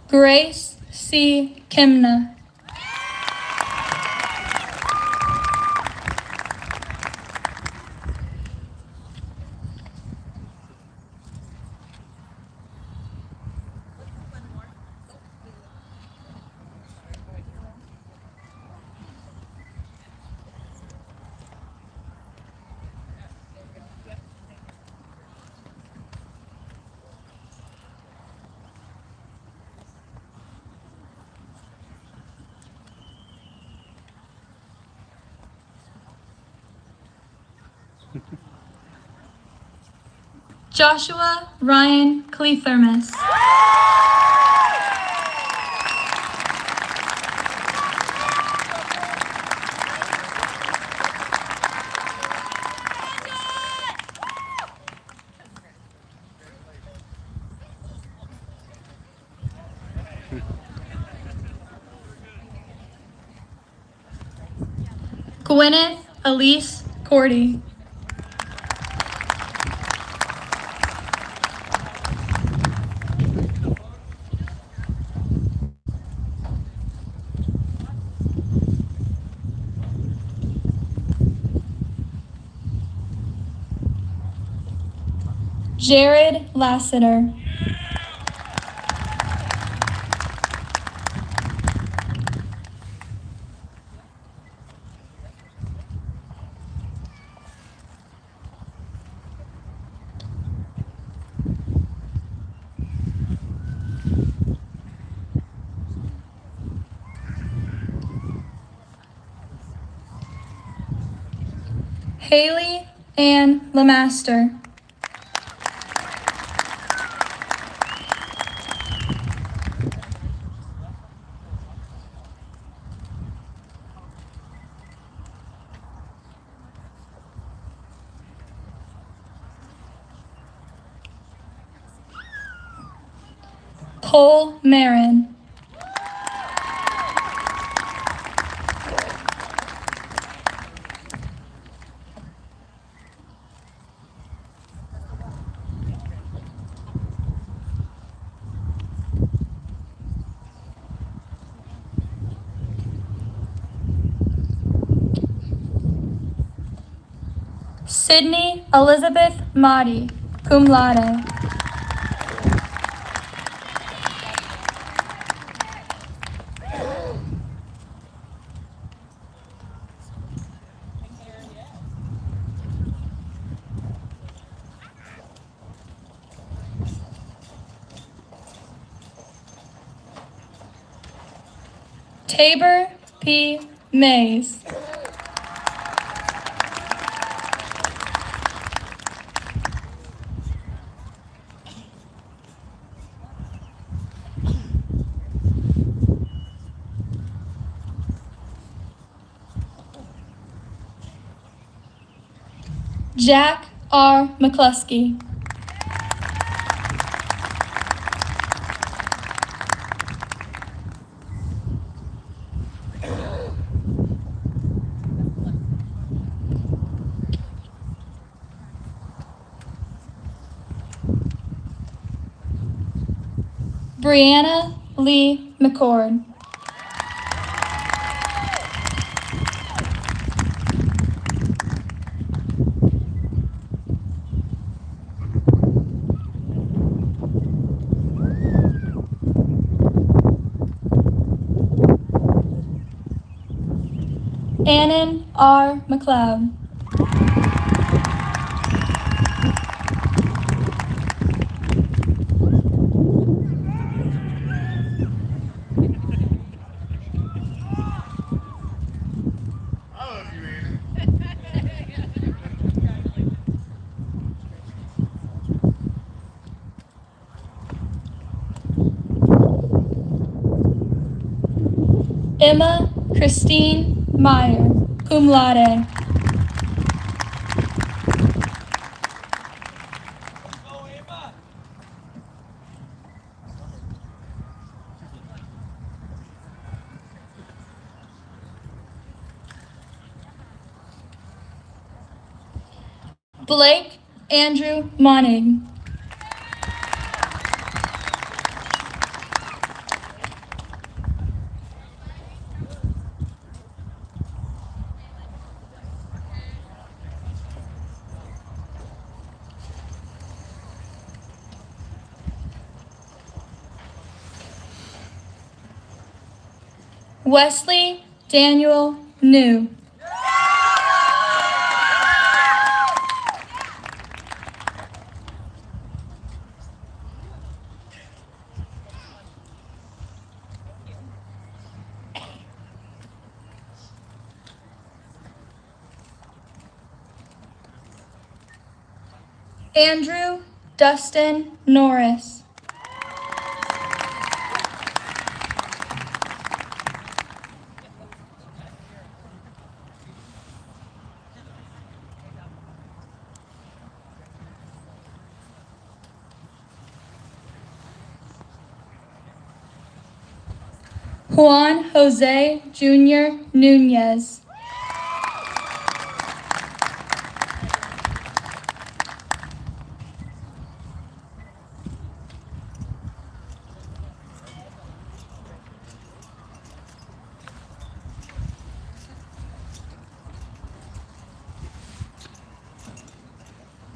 Grace C. Kimna. Joshua Ryan Cleathermos. Gwyneth Elise Cordy. Jared Lassiter. Haley Ann Lemaster. Cole Marin. Sydney Elizabeth Motti, cum laude. Tabor P. Mays. Jack R. McCluskey. Brianna Lee McCord. Annan R. McLeod. Emma Christine Meyer, cum laude. Blake Andrew Monig. Wesley Daniel New. Andrew Dustin Norris. Juan Jose Jr. Nunez.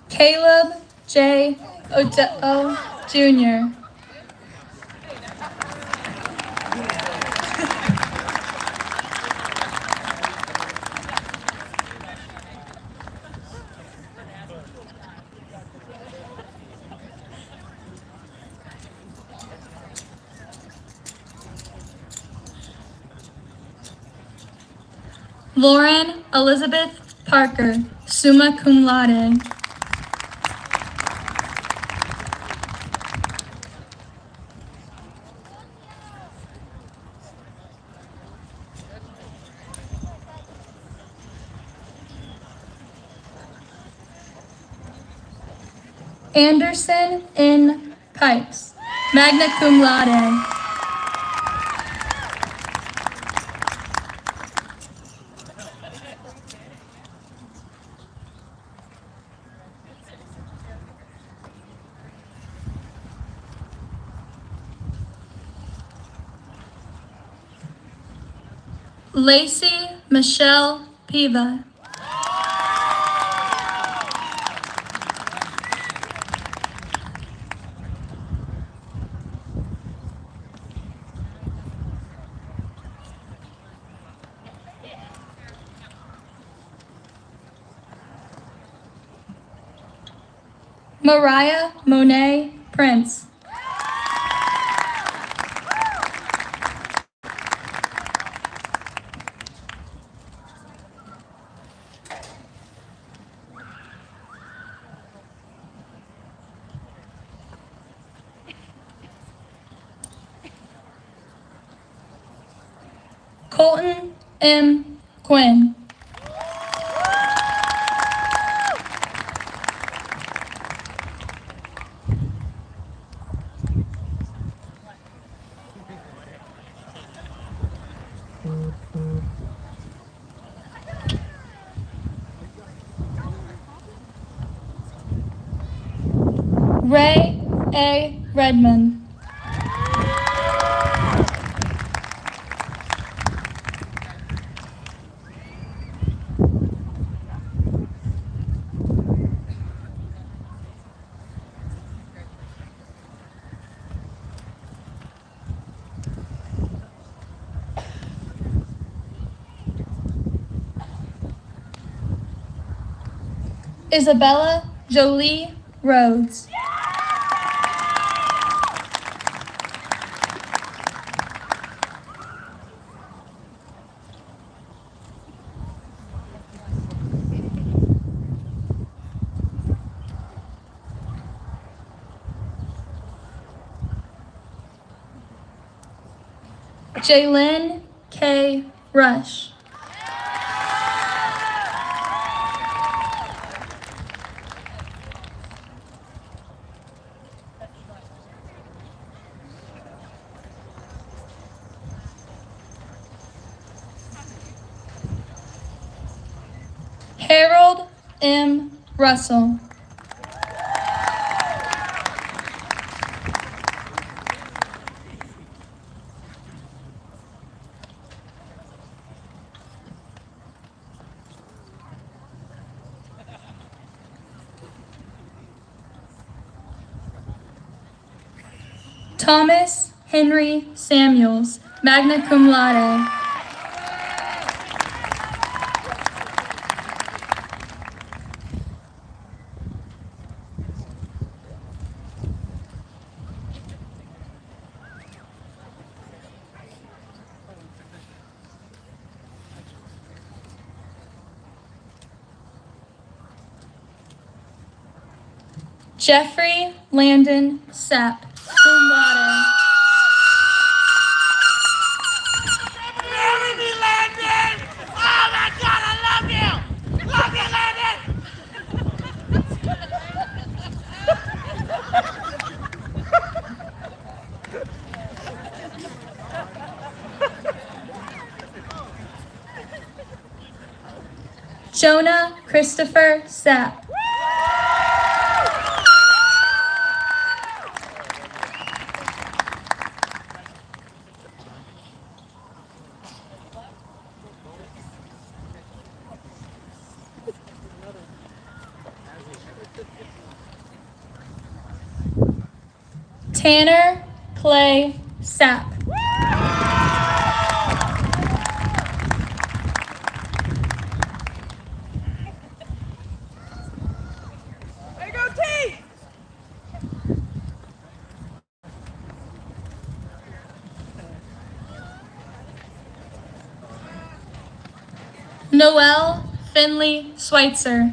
Caleb J. Odell Jr. Lauren Elizabeth Parker, summa cum laude. Anderson N. Pipes, magna cum laude. Lacey Michelle Piva. Mariah Monet Prince. Colton M. Quinn. Ray A. Redmond. Isabella Jolie Rhodes. Jaylyn K. Rush. Harold M. Russell. Thomas Henry Samuels, magna cum laude. Jeffrey Landon Sapp, cum laude. Jonah Christopher Sapp. Tanner Clay Sapp. Noel Finley Schweitzer.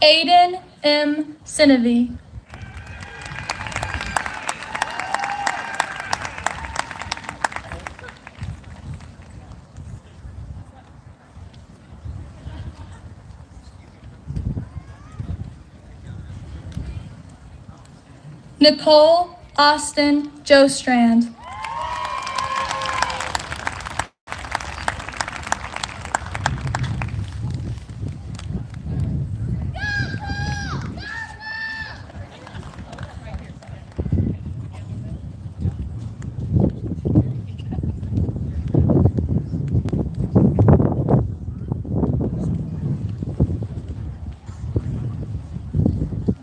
Aiden M. Sinavy. Nicole Austin Jostrand.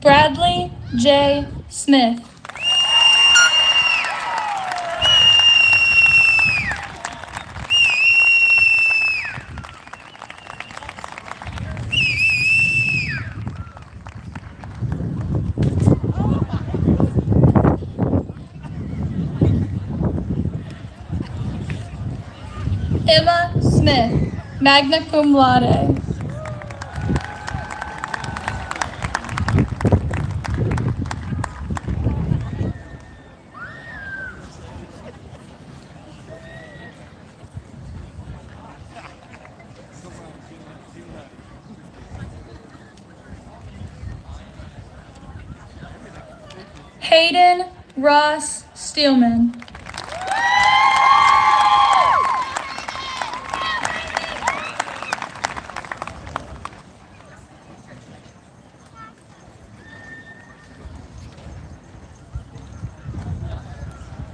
Bradley J. Smith. Emma Smith, magna cum laude. Hayden Ross Steelman.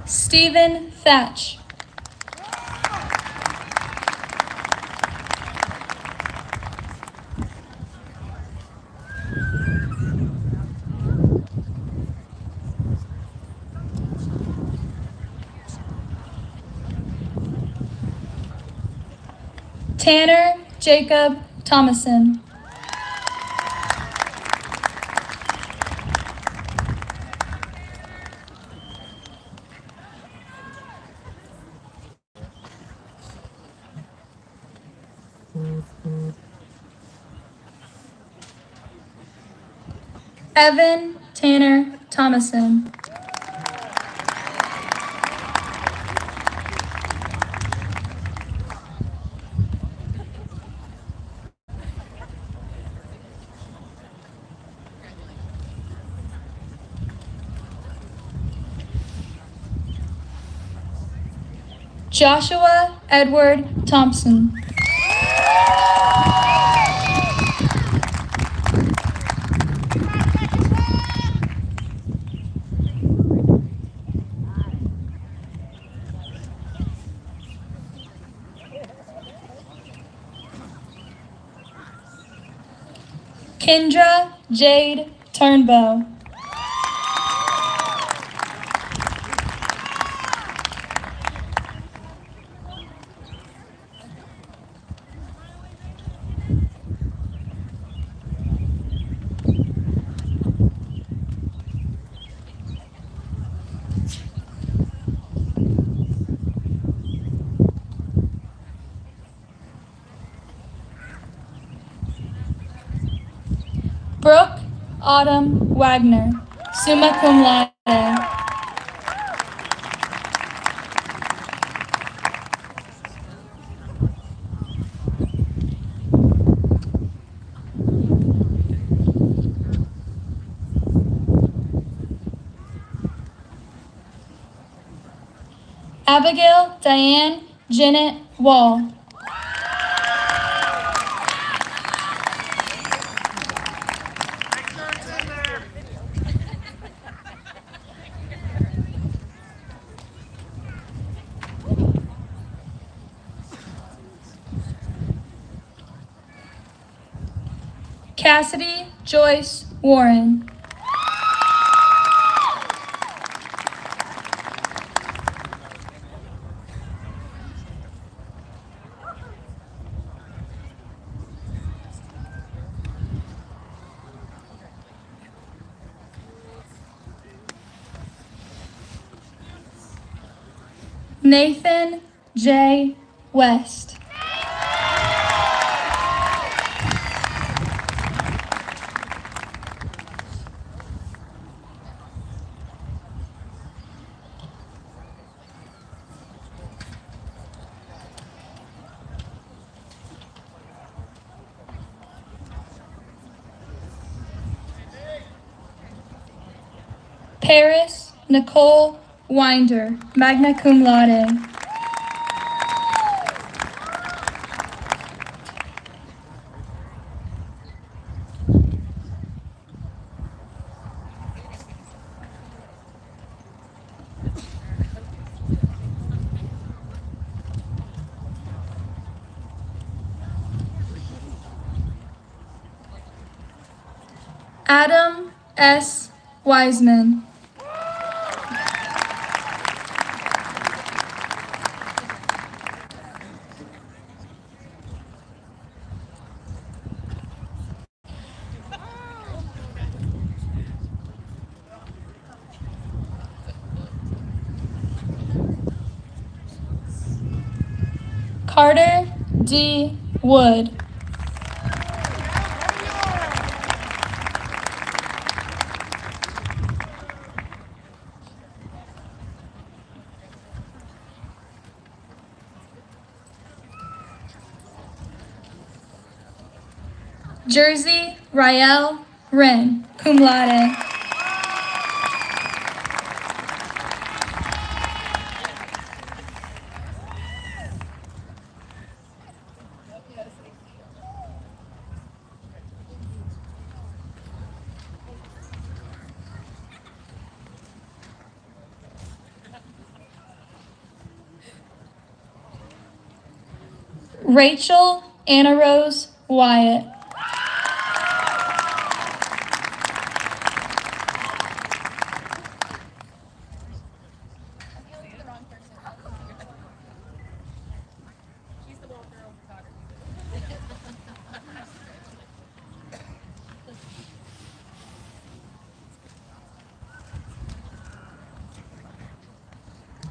Stephen Thatch. Tanner Jacob Thomason. Evan Tanner Thomason. Joshua Edward Thompson. Kendra Jade Turnbow. Brooke Autumn Wagner, summa cum laude. Abigail Diane Jennett Wall. Cassidy Joyce Warren. Nathan J. West. Paris Nicole Winder, magna cum laude. Adam S. Wiseman. Carter D. Wood. Jersey Rael Wren, cum laude. Rachel Anna Rose Wyatt.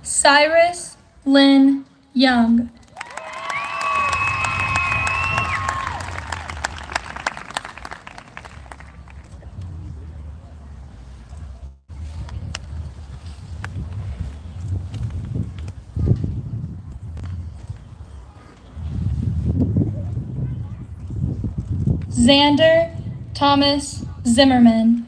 Cyrus Lynn Young. Xander Thomas Zimmerman.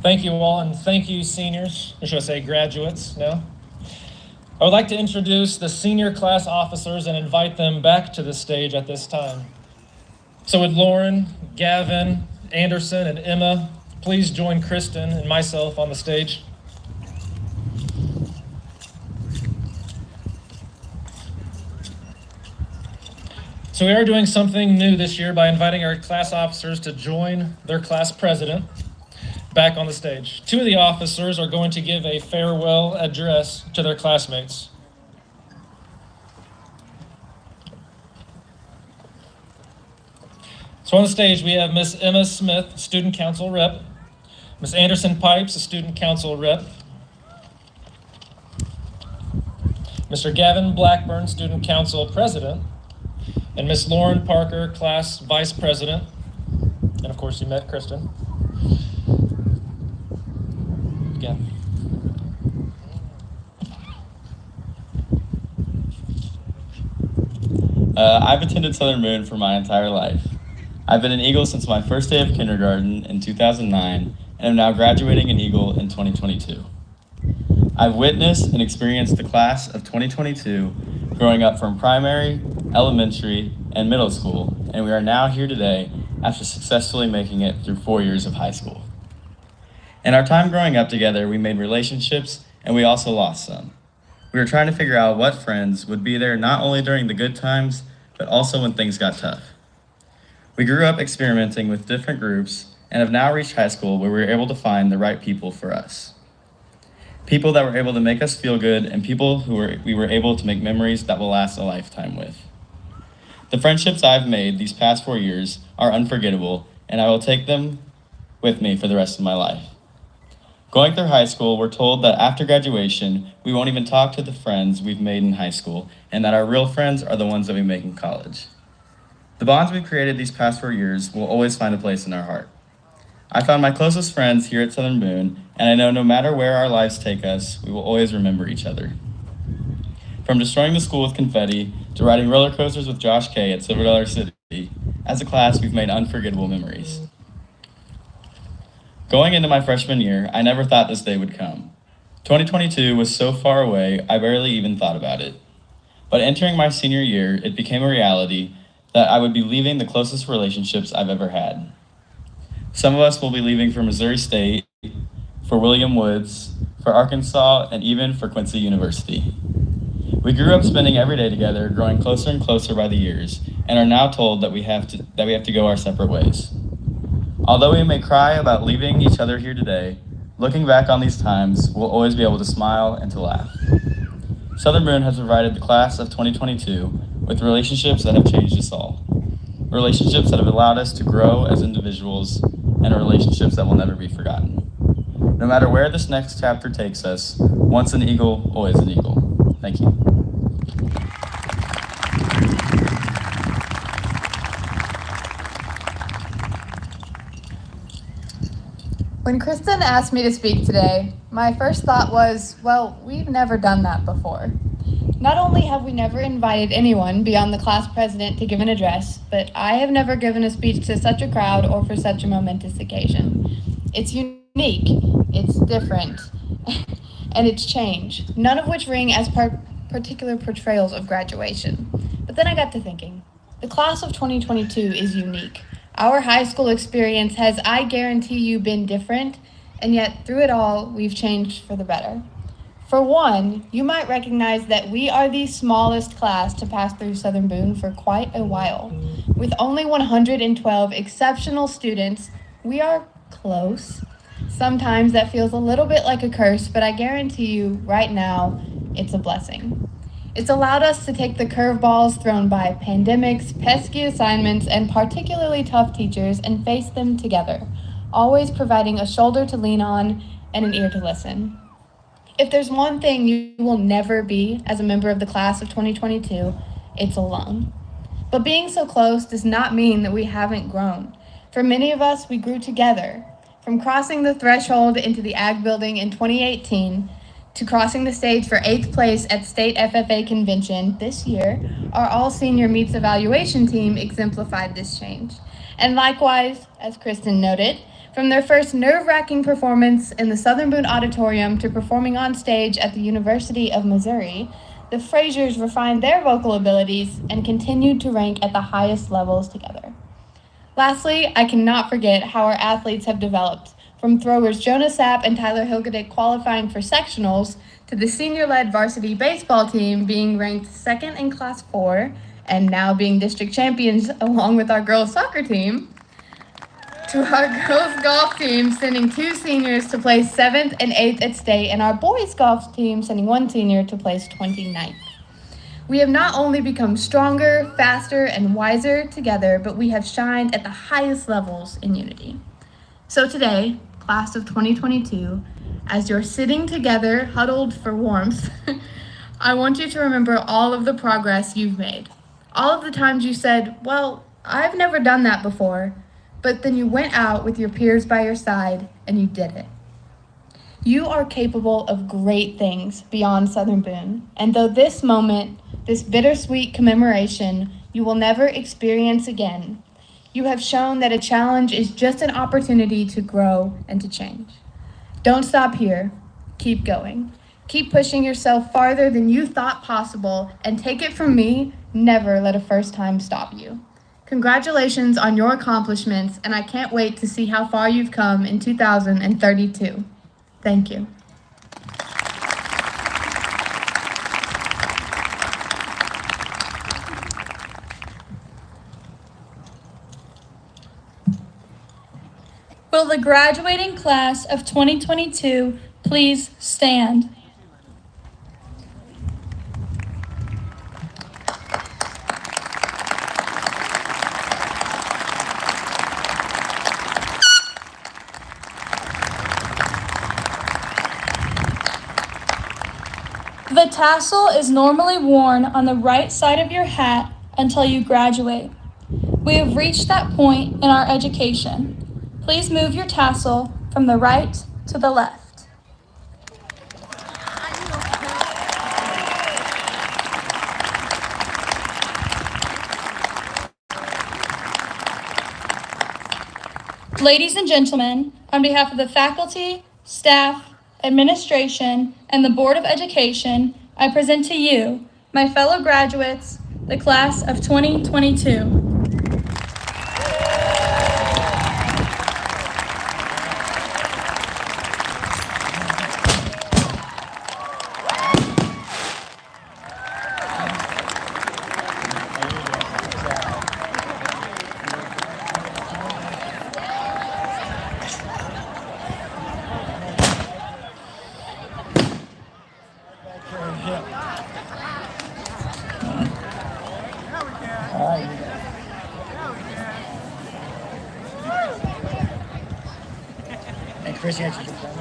Thank you all, and thank you seniors, or should I say graduates now. I would like to introduce the senior class officers and invite them back to the stage at this time. So would Lauren, Gavin, Anderson, and Emma please join Kristen and myself on the stage? So we are doing something new this year by inviting our class officers to join their class president back on the stage. Two of the officers are going to give a farewell address to their classmates. So on the stage, we have Miss Emma Smith, Student Council Rep, Miss Anderson Pipes, a Student Council Rep, Mr. Gavin Blackburn, Student Council President, and Miss Lauren Parker, Class Vice President. And of course, you met Kristen. Again. I've attended Southern Boone for my entire life. I've been an Eagle since my first day of kindergarten in 2009, and am now graduating an Eagle in 2022. I've witnessed and experienced the class of 2022 growing up from primary, elementary, and middle school, and we are now here today after successfully making it through 4 years of high school. In our time growing up together, we made relationships, and we also lost some. We were trying to figure out what friends would be there not only during the good times, but also when things got tough. We grew up experimenting with different groups and have now reached high school where we were able to find the right people for us. People that were able to make us feel good and people we were able to make memories that will last a lifetime with. The friendships I've made these past 4 years are unforgettable, and I will take them with me for the rest of my life. Going through high school, we're told that after graduation, we won't even talk to the friends we've made in high school, and that our real friends are the ones that we make in college. The bonds we've created these past 4 years will always find a place in our heart. I found my closest friends here at Southern Boone, and I know no matter where our lives take us, we will always remember each other. From destroying the school with confetti to riding roller coasters with Josh K at Silver Dollar City, as a class, we've made unforgettable memories. Going into my freshman year, I never thought this day would come. 2022 was so far away, I barely even thought about it. But entering my senior year, it became a reality that I would be leaving the closest relationships I've ever had. Some of us will be leaving for Missouri State, for William Woods, for Arkansas, and even for Quincy University. We grew up spending every day together, growing closer and closer by the years, and are now told that we have to go our separate ways. Although we may cry about leaving each other here today, looking back on these times, we'll always be able to smile and to laugh. Southern Boone has provided the class of 2022 with relationships that have changed us all. Relationships that have allowed us to grow as individuals, and relationships that will never be forgotten. No matter where this next chapter takes us, once an Eagle, always an Eagle. Thank you. When Kristen asked me to speak today, my first thought was, well, we've never done that before. Not only have we never invited anyone beyond the class president to give an address, but I have never given a speech to such a crowd or for such a momentous occasion. It's unique, it's different, and it's change, none of which ring as particular portrayals of graduation. But then I got to thinking, the class of 2022 is unique. Our high school experience has, I guarantee you, been different, and yet through it all, we've changed for the better. For one, you might recognize that we are the smallest class to pass through Southern Boone for quite a while. With only 112 exceptional students, we are close. Sometimes that feels a little bit like a curse, but I guarantee you right now, it's a blessing. It's allowed us to take the curveballs thrown by pandemics, pesky assignments, and particularly tough teachers and face them together, always providing a shoulder to lean on and an ear to listen. If there's one thing you will never be as a member of the class of 2022, it's alone. But being so close does not mean that we haven't grown. For many of us, we grew together. From crossing the threshold into the Ag Building in 2018 to crossing the stage for 8th place at State FFA Convention this year, our all-senior meets evaluation team exemplified this change. And likewise, as Kristen noted, from their first nerve-wracking performance in the Southern Boone Auditorium to performing on stage at the University of Missouri, the Fraziers refined their vocal abilities and continued to rank at the highest levels together. Lastly, I cannot forget how our athletes have developed, from throwers Jonah Sapp and Tyler Hilgedick qualifying for sectionals to the senior-led varsity baseball team being ranked second in Class 4 and now being district champions along with our girls soccer team. To our girls golf team, sending 2 seniors to place 7th and 8th at state, and our boys golf team sending 1 senior to place 29th. We have not only become stronger, faster, and wiser together, but we have shined at the highest levels in unity. So today, class of 2022, as you're sitting together, huddled for warmth, I want you to remember all of the progress you've made. All of the times you said, well, I've never done that before, but then you went out with your peers by your side and you did it. You are capable of great things beyond Southern Boone, and though this moment, this bittersweet commemoration, you will never experience again, you have shown that a challenge is just an opportunity to grow and to change. Don't stop here. Keep going. Keep pushing yourself farther than you thought possible, and take it from me, never let a first time stop you. Congratulations on your accomplishments, and I can't wait to see how far you've come in 2032. Thank you. Will the graduating class of 2022 please stand? The tassel is normally worn on the right side of your hat until you graduate. We have reached that point in our education. Please move your tassel from the right to the left. Ladies and gentlemen, on behalf of the faculty, staff, administration, and the Board of Education, I present to you, my fellow graduates, the class of 2022. And Chris, you answered your phone.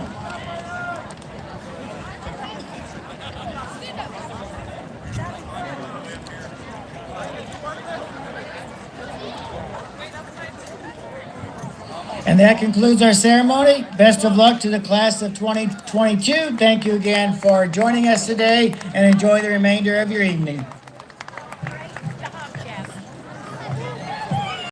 And that concludes our ceremony. Best of luck to the class of 2022. Thank you again for joining us today, and enjoy the remainder of your evening.